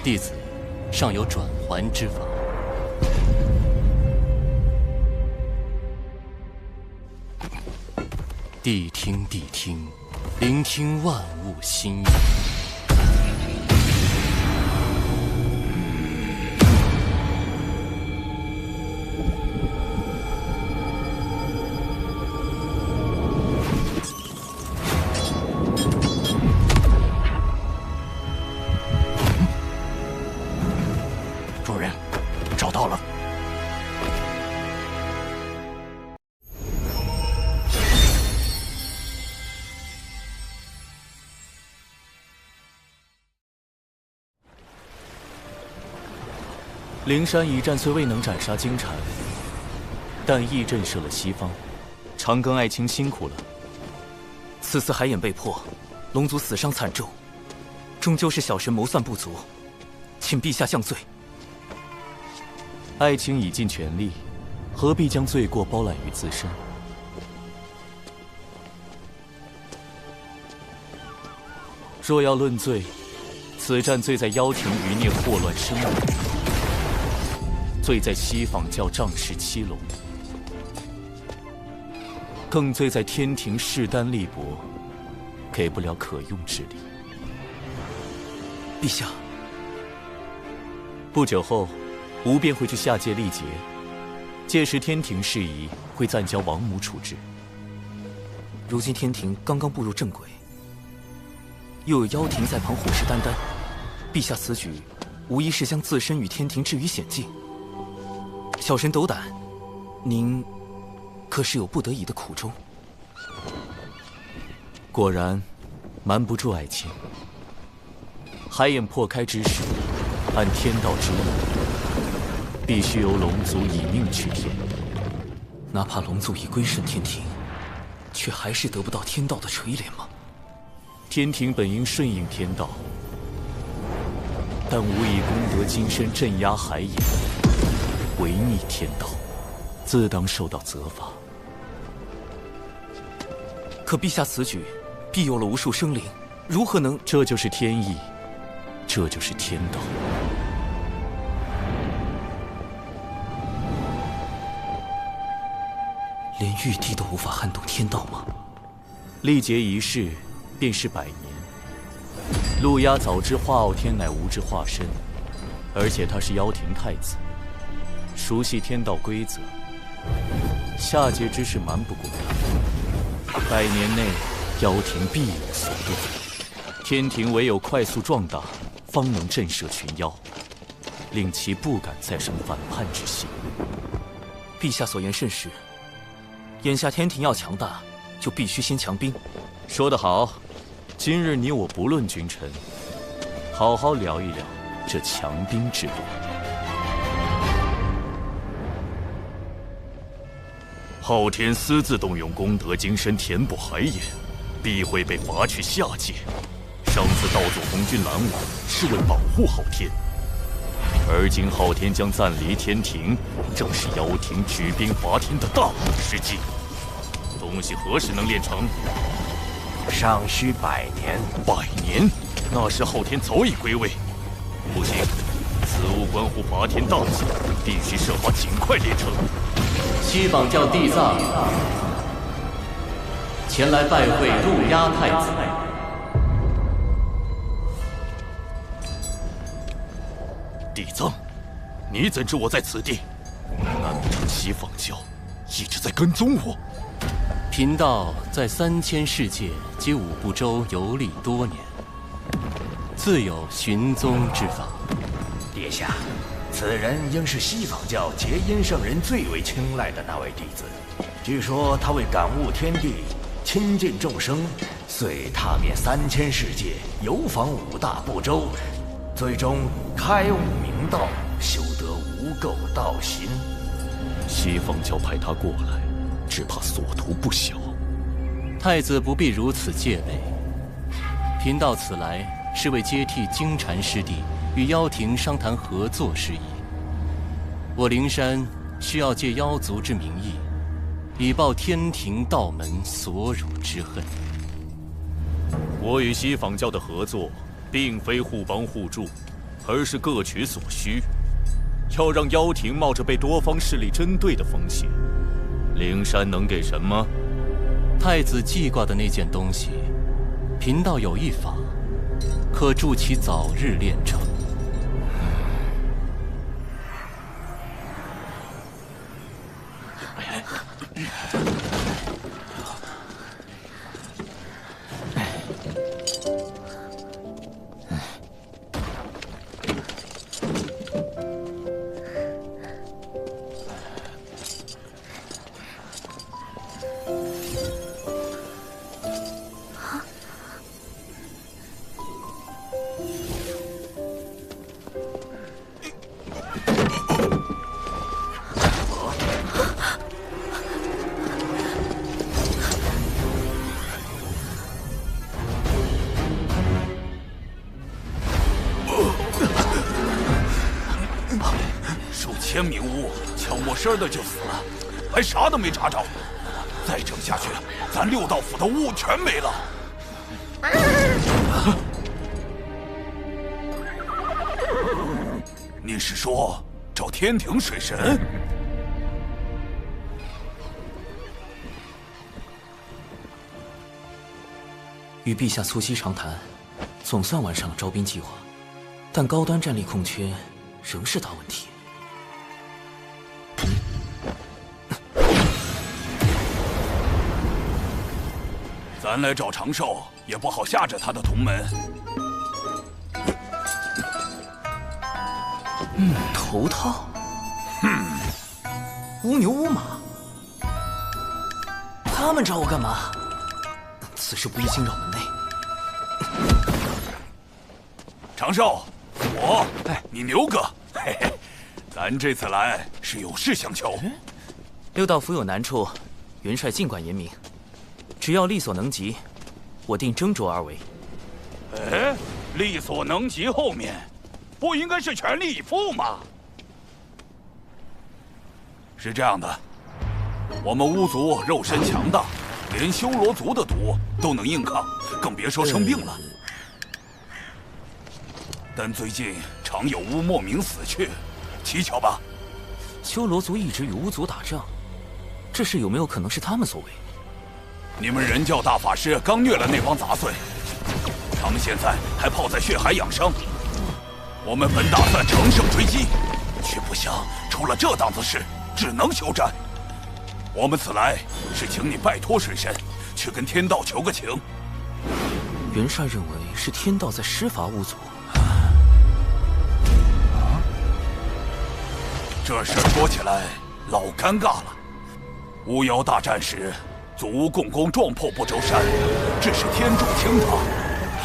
弟子尚有转圜之法。谛听，谛听，聆听万物心意。主人，找到了。灵山一战虽未能斩杀金蝉，但亦震慑了西方。长庚爱卿辛苦了。此次海眼被破，龙族死伤惨重，终究是小神谋算不足，请陛下降罪。爱卿已尽全力，何必将罪过包揽于自身？若要论罪，此战罪在妖庭余孽祸乱生民，罪在西坊教仗势欺龙，更罪在天庭势单力薄，给不了可用之力。陛下，不久后，吾便会去下界历劫，届时天庭事宜会暂交王母处置。如今天庭刚刚步入正轨，又有妖庭在旁虎视眈眈，陛下此举无疑是将自身与天庭置于险境。小神斗胆，您可是有不得已的苦衷。果然，瞒不住爱情。海眼破开之时，按天道之意，必须由龙族以命去天。哪怕龙族已归顺天庭，却还是得不到天道的垂怜吗？天庭本应顺应天道，但吾以功德金身镇压海眼，违逆天道，自当受到责罚。可陛下此举，庇佑了无数生灵，如何能……这就是天意，这就是天道。连玉帝都无法撼动天道吗？历劫一世，便是100年。陆压早知化傲天乃吾之化身，而且他是妖庭太子，熟悉天道规则，下界之事瞒不过他。100年内，妖庭必有所动。天庭唯有快速壮大，方能震慑群妖，令其不敢再生反叛之心。陛下所言甚是。眼下天庭要强大，就必须先强兵。说得好，今日你我不论君臣，好好聊一聊这强兵之路。昊天私自动用功德金身填补海眼，必会被罚去下界。上次道祖红军拦我，是为保护昊天，而今昊天将暂离天庭，正是妖庭举兵伐天的大好时机。东西何时能练成？尚需100年。100年？那时昊天早已归位。不行，此物关乎伐天大计，必须设法尽快练成。西榜教地藏前来拜会陆压太子。地藏，你怎知我在此地？难不成西方教一直在跟踪我？贫道在3000世界及5部洲游历多年，自有寻踪之法。殿下，此人应是西方教结阴圣人最为青睐的那位弟子。据说他为感悟天地、亲近众生，遂踏遍3000世界，游访5大部洲，最终开悟明道，修得无垢道心。西方教派他过来，只怕所图不小。太子不必如此戒备。贫道此来是为接替金蝉师弟与妖庭商谈合作事宜。我灵山需要借妖族之名义，以报天庭道门所辱之恨。我与西方教的合作，并非互帮互助，而是各取所需。要让妖庭冒着被多方势力针对的风险，灵山能给什么？太子记挂的那件东西，贫道有一法，可助其早日练成。千米屋悄没声的就死了，还啥都没查着。再整下去，咱6道府的屋全没了。你是说找天庭水神？与陛下促膝长谈，总算完善了招兵计划，但高端战力空缺仍是大问题。咱来找长寿，也不好吓着他的同门。头套。乌牛乌马。他们找我干嘛？此事不宜惊扰门内。长寿，你牛哥，嘿嘿，咱这次来是有事相求。六道府有难处，元帅尽管言明，只要力所能及，我定斟酌而为。哎，力所能及后面，不应该是全力以赴吗？是这样的，我们巫族肉身强大，连修罗族的毒都能硬抗，更别说生病了。但最近常有巫莫名死去，蹊跷吧？修罗族一直与巫族打仗，这事有没有可能是他们所为？你们人教大法师刚虐了那帮杂碎，他们现在还泡在血海养伤。我们本打算乘胜追击，却不想出了这档子事，只能休战。我们此来是请你拜托水神，去跟天道求个情。元帅认为是天道在施罚巫族。这事说起来老尴尬了。巫妖大战时，祖巫共工撞破不周山，致使天柱倾塌，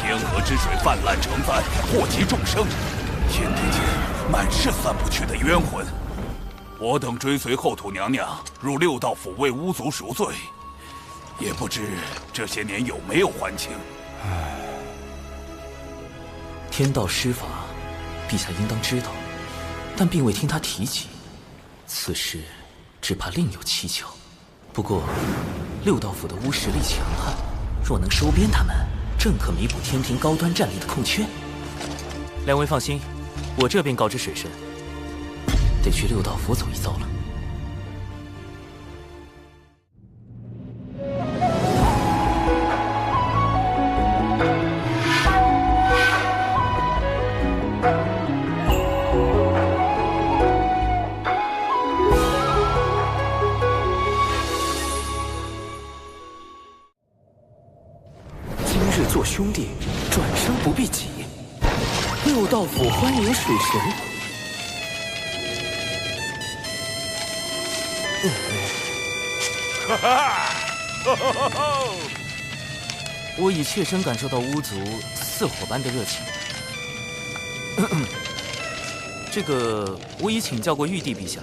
天河之水泛滥成灾，祸及众生。天地间满是散不去的冤魂。我等追随后土娘娘入六道府为巫族赎罪，也不知这些年有没有还清。天道施法，陛下应当知道，但并未听他提及。此事只怕另有蹊跷。不过，六道府的巫实力强悍，若能收编他们，正可弥补天庭高端战力的空缺。两位放心，我这便告知水神，得去六道府走一遭了。做兄弟，转生不必急。六道府欢迎水神。我已切身感受到巫族似火般的热情。这个，我已请教过玉帝陛下，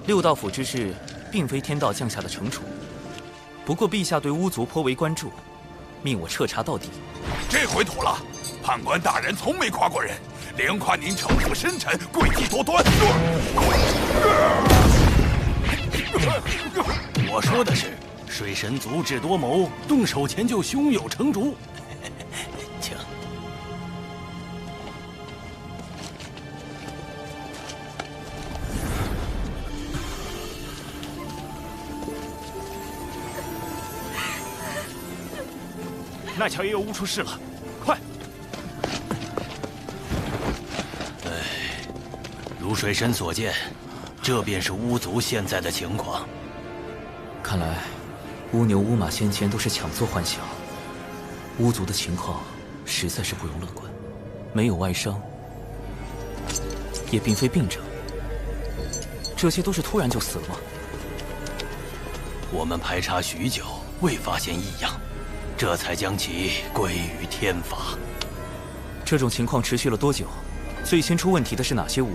六道府之事并非天道降下的惩处。不过陛下对巫族颇为关注，命我彻查到底。这回妥了，判官大人从没夸过人，连夸您城府深沉，诡计多端。我说的是，水神足智多谋，动手前就胸有成竹。请。那桥也有巫出事了，快！如水神所见，这便是巫族现在的情况。看来，巫牛、巫马先前都是强作幻想。巫族的情况实在是不容乐观，没有外伤，也并非病症，这些都是突然就死了吗？我们排查许久，未发现异样。这才将其归于天罚。这种情况持续了多久？最先出问题的是哪些巫？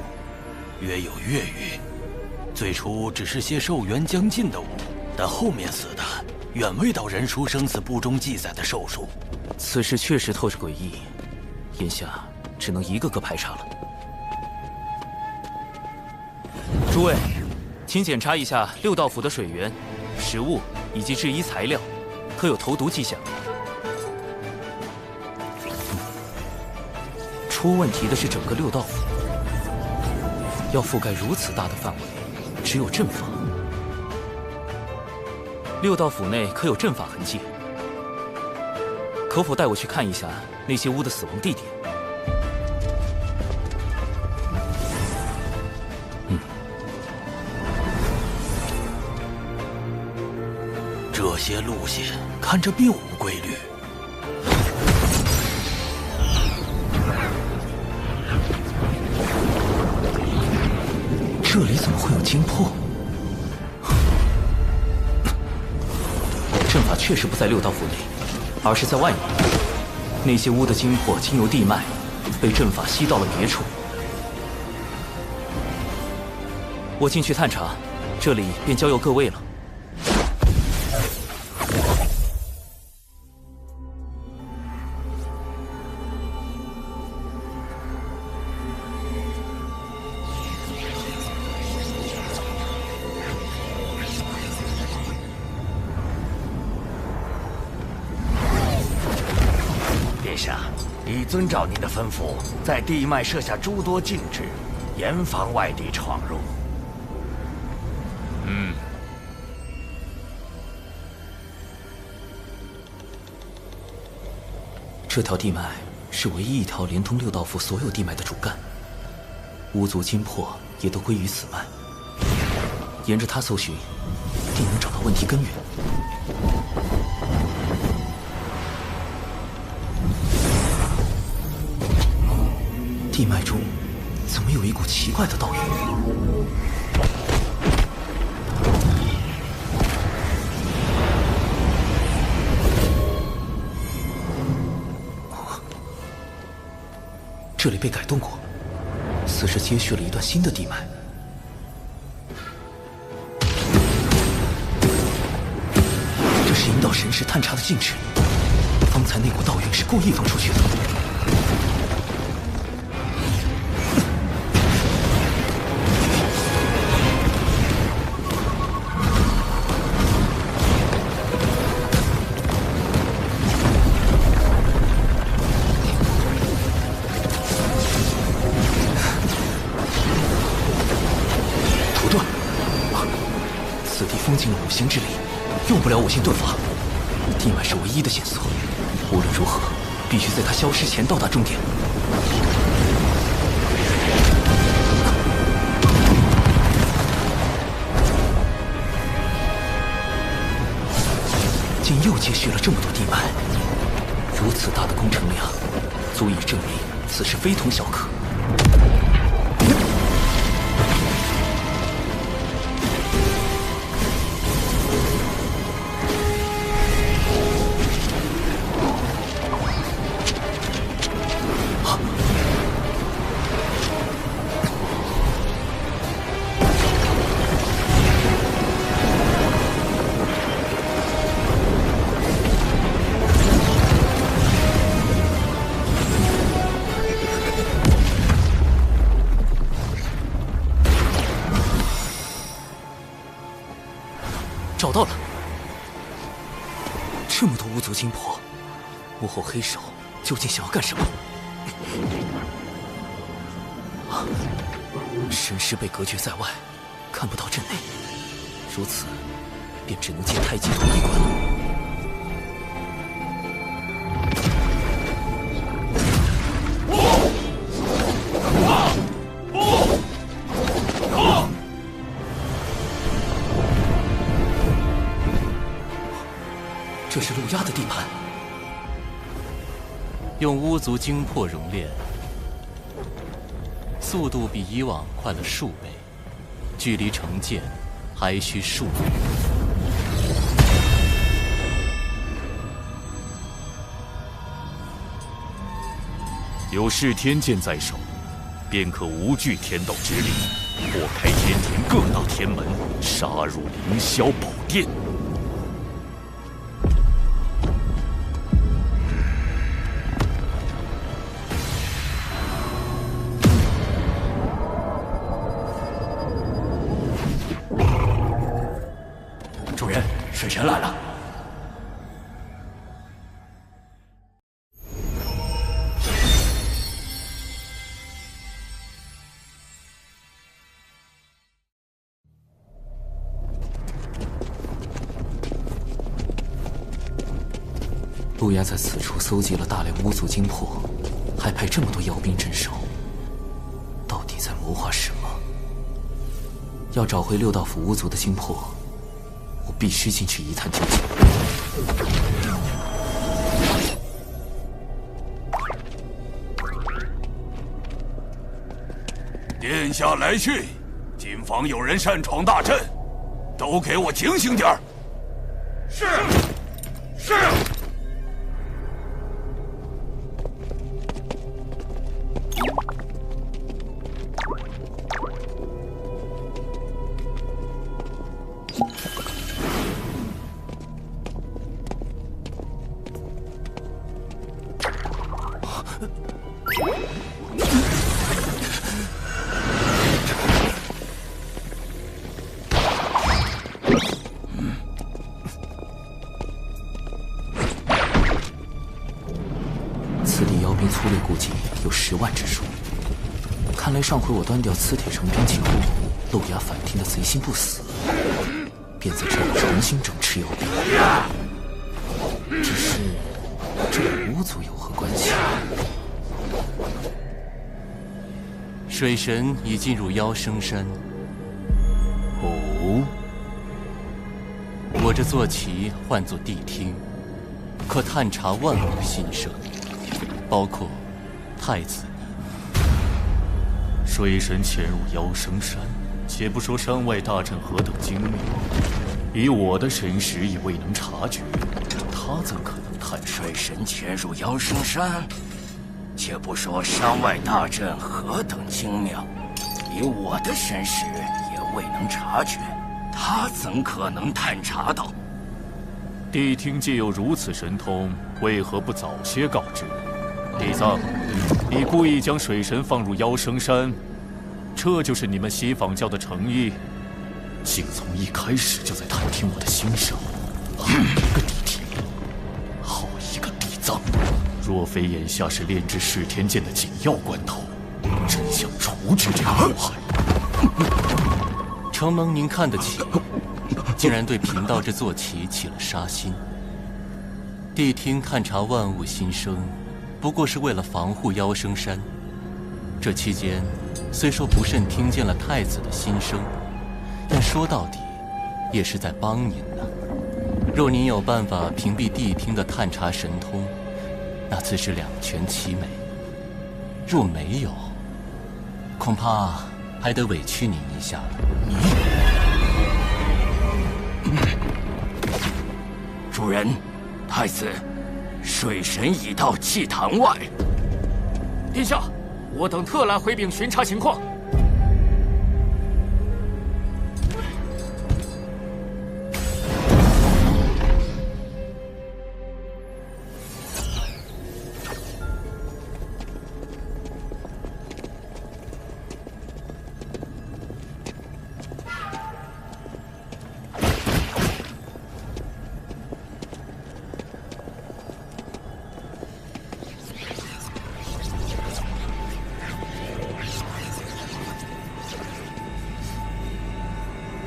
约有月余。最初只是些寿元将尽的巫，但后面死的远未到人书生死簿中记载的寿数。此事确实透着诡异，眼下只能一个个排查了。诸位，请检查一下六道府的水源、食物以及制衣材料。可有投毒迹象？出问题的是整个六道府，要覆盖如此大的范围，只有阵法。六道府内可有阵法痕迹？可否带我去看一下那些巫的死亡地点？这些路线看着并无规律。这里怎么会有精魄？阵法确实不在六道府内，而是在外面。那些巫的精魄经由地脉，被阵法吸到了别处。我进去探查，这里便交由各位了。已遵照您的吩咐，在地脉设下诸多禁制，严防外敌闯入。这条地脉是唯一一条连通六道府所有地脉的主干，巫族精魄也都归于此脉。沿着它搜寻，定能找到问题根源。地脉中怎么有一股奇怪的道韵？这里被改动过，似是接续了一段新的地脉。这是引导神识探查的禁制，方才那股道韵是故意放出去的。五行之力，用不了五行遁法。地脉是唯一的线索，无论如何，必须在它消失前到达终点。竟又接续了这么多地脉，如此大的工程量，足以证明此事非同小可。找到了，这么多巫族精魄，幕后黑手究竟想要干什么？神识被隔绝在外，看不到阵内，如此，便只能借太极图一关了。这是陆压的地盘，用巫族精魄熔炼，速度比以往快了数倍，距离成剑还需数日。有噬天剑在手，便可无惧天道之力，破开天庭各大天门，杀入凌霄宝殿。主人，水神来了。陆压在此处搜集了大量巫族精魄，还派这么多妖兵镇守，到底在谋划什么？要找回六道府巫族的精魄，我必须进去一探究竟。殿下来讯，谨防有人擅闯大阵，都给我警醒点儿。是。是。此地妖兵粗略估计有10万之数。看来上回我端掉磁铁成兵器后，漏牙反听的贼心不死，便在这里重新整治妖兵。只是这与巫族有何关系？水神已进入妖生山。哦，我这坐骑唤作谛听，可探查万物心声，包括太子你。水神潜入妖生山，且不说山外大阵何等精妙，以我的神识也未能察觉，他怎可能探查？水神潜入妖生山，且不说山外大阵何等精妙，以我的神识也未能察觉，他怎可能探查到？谛听既有如此神通，为何不早些告知？弟子，你故意将水神放入妖生山，这就是你们西坊教的诚意？竟从一开始就在探听我的心声，好一个谛听，好一个地藏！若非眼下是炼制噬天剑的紧要关头，真想除之这个祸害。承蒙您看得起，竟然对贫道这坐骑起了杀心。谛听探查万物心声，不过是为了防护妖生山。这期间，虽说不慎听见了太子的心声，但说到底，也是在帮您呢。若您有办法屏蔽谛听的探查神通，那自是两全其美；若没有，恐怕还得委屈您一下了。主人，太子，水神已到祭坛外。殿下，我等特来回禀巡查情况。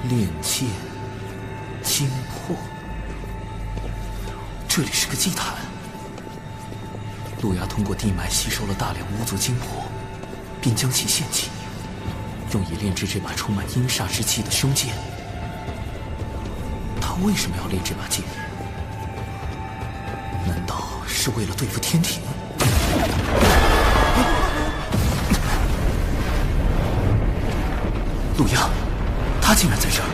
炼剑精魄，这里是个祭坛。路牙通过地脉吸收了大量巫族精魄，并将其献祭，用以炼制这把充满阴煞之气的凶剑。他为什么要炼这把剑？难道是为了对付天庭？路牙，他竟然在这儿！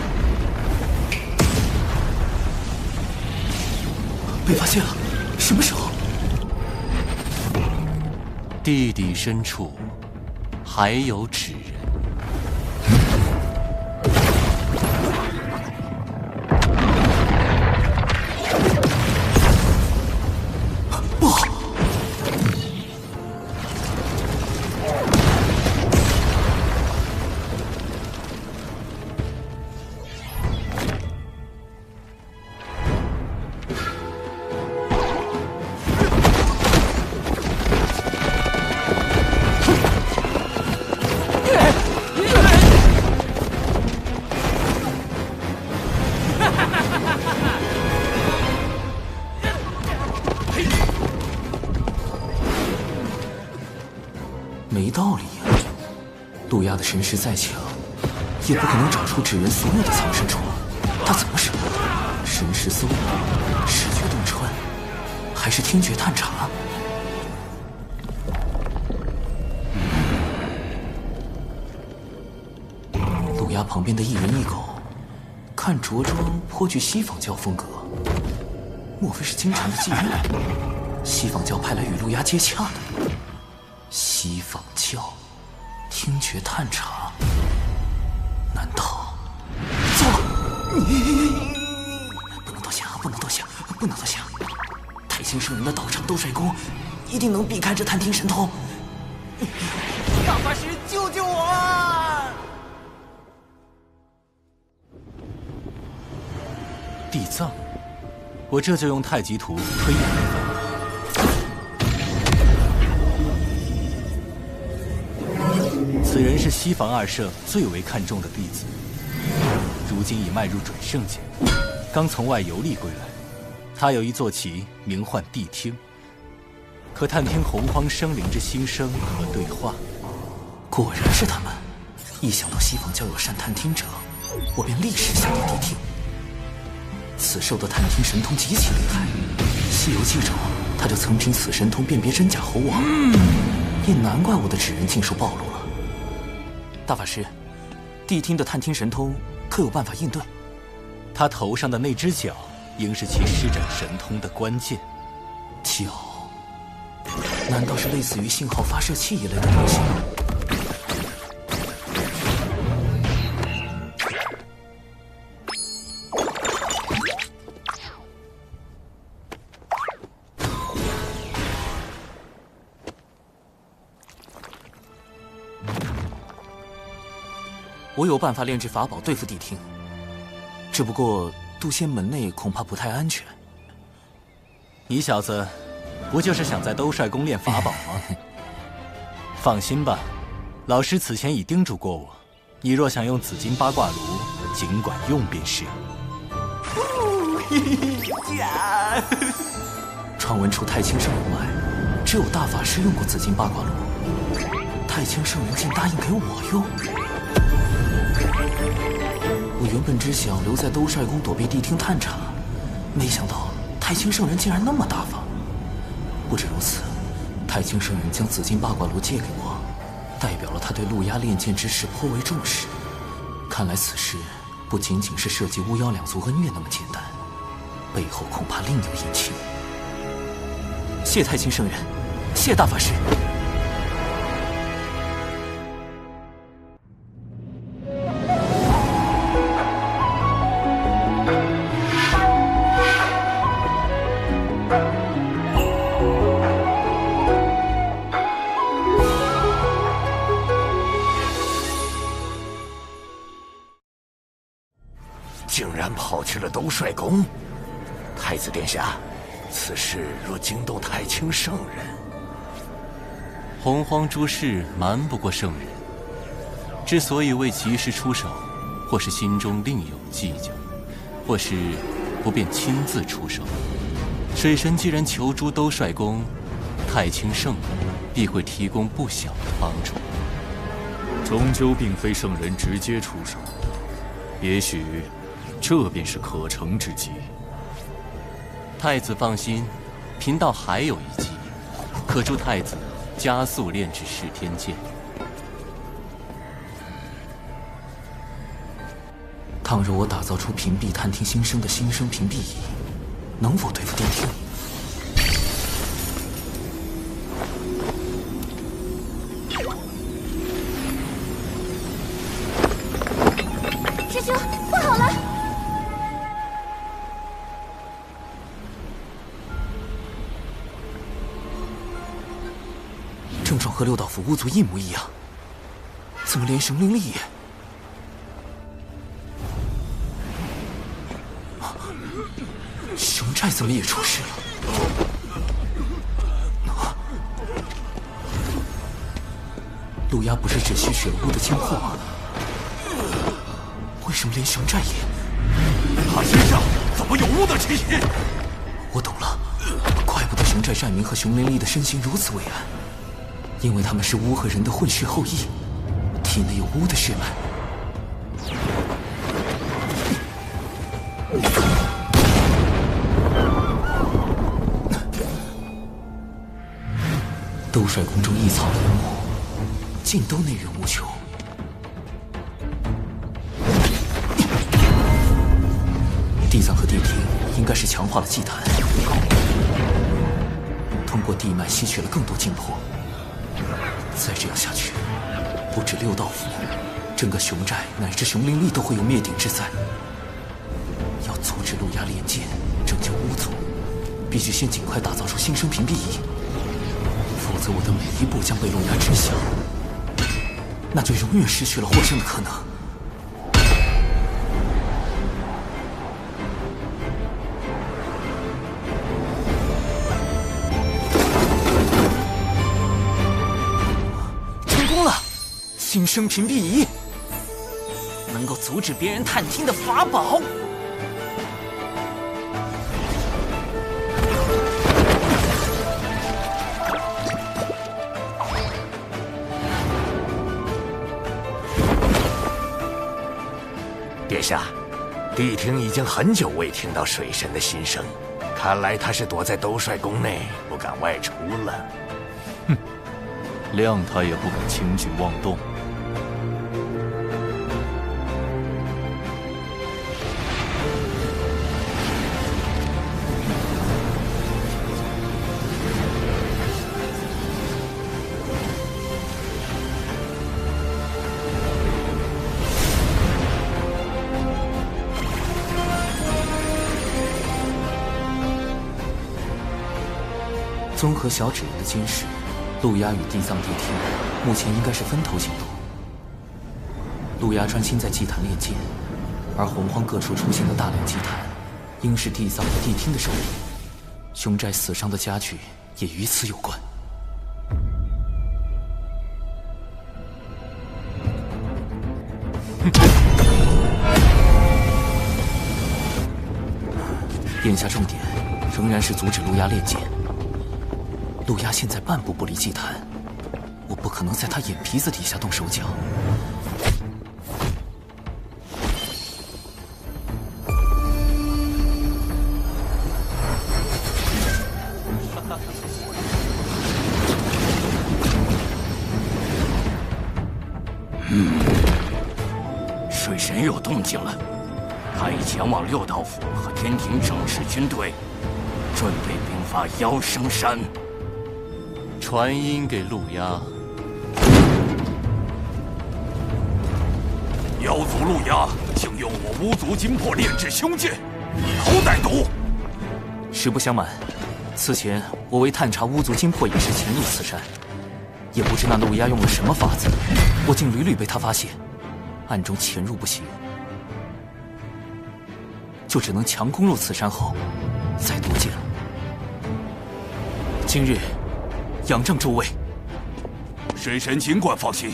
被发现了！什么时候？地底深处还有纸人。不好！没道理呀！路亚的神识再强，也不可能找出纸人所有的藏身处。他怎么使？神识搜捕、视觉洞穿，还是听觉探查？路亚旁边的一人一狗，看着装颇具西方教风格。莫非是京城的妓女？西坊教派来与陆衙接洽的？西坊教听觉探查，难道？走！不能多想，不能多想，不能多想！太清圣人的道场斗帅宫，一定能避开这探听神通。大法师，救救我啊！地藏，我这就用太极图推演一番。此人是西坊二社最为看重的弟子，如今已迈入准圣境，刚从外游历归来。他有一座旗，名唤谛听，可探听洪荒生灵之心声和对话。果然是他们！一想到西坊教有善探听者，我便立时下令谛听。此兽的探听神通极其厉害，《西游记》中他就曾凭此神通辨别真假猴王，也难怪我的纸人尽数暴露了。大法师，谛听的探听神通可有办法应对？他头上的那只角，应是其施展神通的关键。角？难道是类似于信号发射器一类的东西？我有办法炼制法宝对付谛听，只不过渡仙门内恐怕不太安全。你小子不就是想在兜帅宫炼法宝吗？放心吧，老师此前已叮嘱过我，你若想用紫金八卦炉，尽管用便是。传闻除太清圣人外，只有大法师用过紫金八卦炉，太清圣人竟答应给我用。我原本只想留在兜帅宫躲避谛听探查，没想到太清圣人竟然那么大方。不止如此，太清圣人将紫金八卦炉借给我，代表了他对陆衙炼剑之事颇为重视。看来此事不仅仅是涉及巫妖两族恩怨那么简单，背后恐怕另有隐情。谢太清圣人，谢大法师。竟然跑去了兜帅宫！太子殿下，此事若惊动太清圣人，洪荒诸事瞒不过圣人。之所以未及时出手，或是心中另有计较，或是不便亲自出手。水神既然求诸兜帅宫，太清圣人必会提供不小的帮助。终究并非圣人直接出手，也许这便是可乘之机。太子放心，贫道还有一计，可助太子加速炼制噬天剑。倘若我打造出屏蔽探听心声的心声屏蔽仪，能否对付谛听？师兄，不好了！症状和六道府巫族一模一样，怎么连神灵力也……熊寨怎么也出事了？陆衙不是只吸血了巫的精魄吗？为什么连熊寨也……他身上怎么有巫的气息？我懂了，怪不得熊寨寨民和熊灵力的身形如此伟岸，因为他们是巫和人的混血后裔，体内有巫的血脉。兜帅宫中一草一木，尽都内源无穷。地藏和谛听应该是强化了祭坛，通过地脉吸取了更多精魄。再这样下去，不止六道府，整个熊寨乃至熊灵力都会有灭顶之灾。要阻止陆压炼剑，拯救巫族，必须先尽快打造出新生屏蔽仪，否则我的每一步将被陆压知晓，那就永远失去了获胜的可能。成功了！新生屏蔽仪能够阻止别人探听的法宝。殿下，谛听已经很久未听到水神的心声，看来他是躲在斗帅宫内，不敢外出了。哼，谅他也不敢轻举妄动。综合小指人的监视，陆压与地藏谛听目前应该是分头行动。陆压专心在祭坛炼剑，而洪荒各处出现的大量祭坛，应是地藏和谛听的手里。熊寨死伤的家具也与此有关。眼下重点仍然是阻止陆压炼剑。陆压现在半步不离祭坛，我不可能在他眼皮子底下动手脚。水神有动静了，他已前往六道府和天庭整治军队，准备兵发妖生山。传音给陆压，妖族陆压竟用我巫族金魄炼制凶剑，以头歹毒。实不相瞒，此前我为探查巫族金魄一事潜入此山，也不知那陆压用了什么法子，我竟屡屡被他发现，暗中潜入不行，就只能强攻入此山后再夺剑了。今日仰仗诸位。水神尽管放心，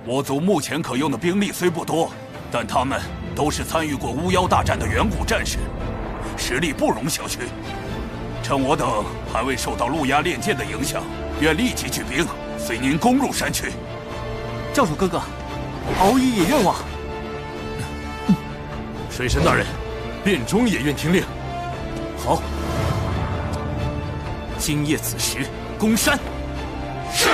我族目前可用的兵力虽不多，但他们都是参与过巫妖大战的远古战士，实力不容小觑。趁我等还未受到陆压炼剑的影响，愿立即举兵，随您攻入山区。教主哥哥，敖乙也愿往。水神大人，殿中也愿听令。好，今夜子时攻山。是。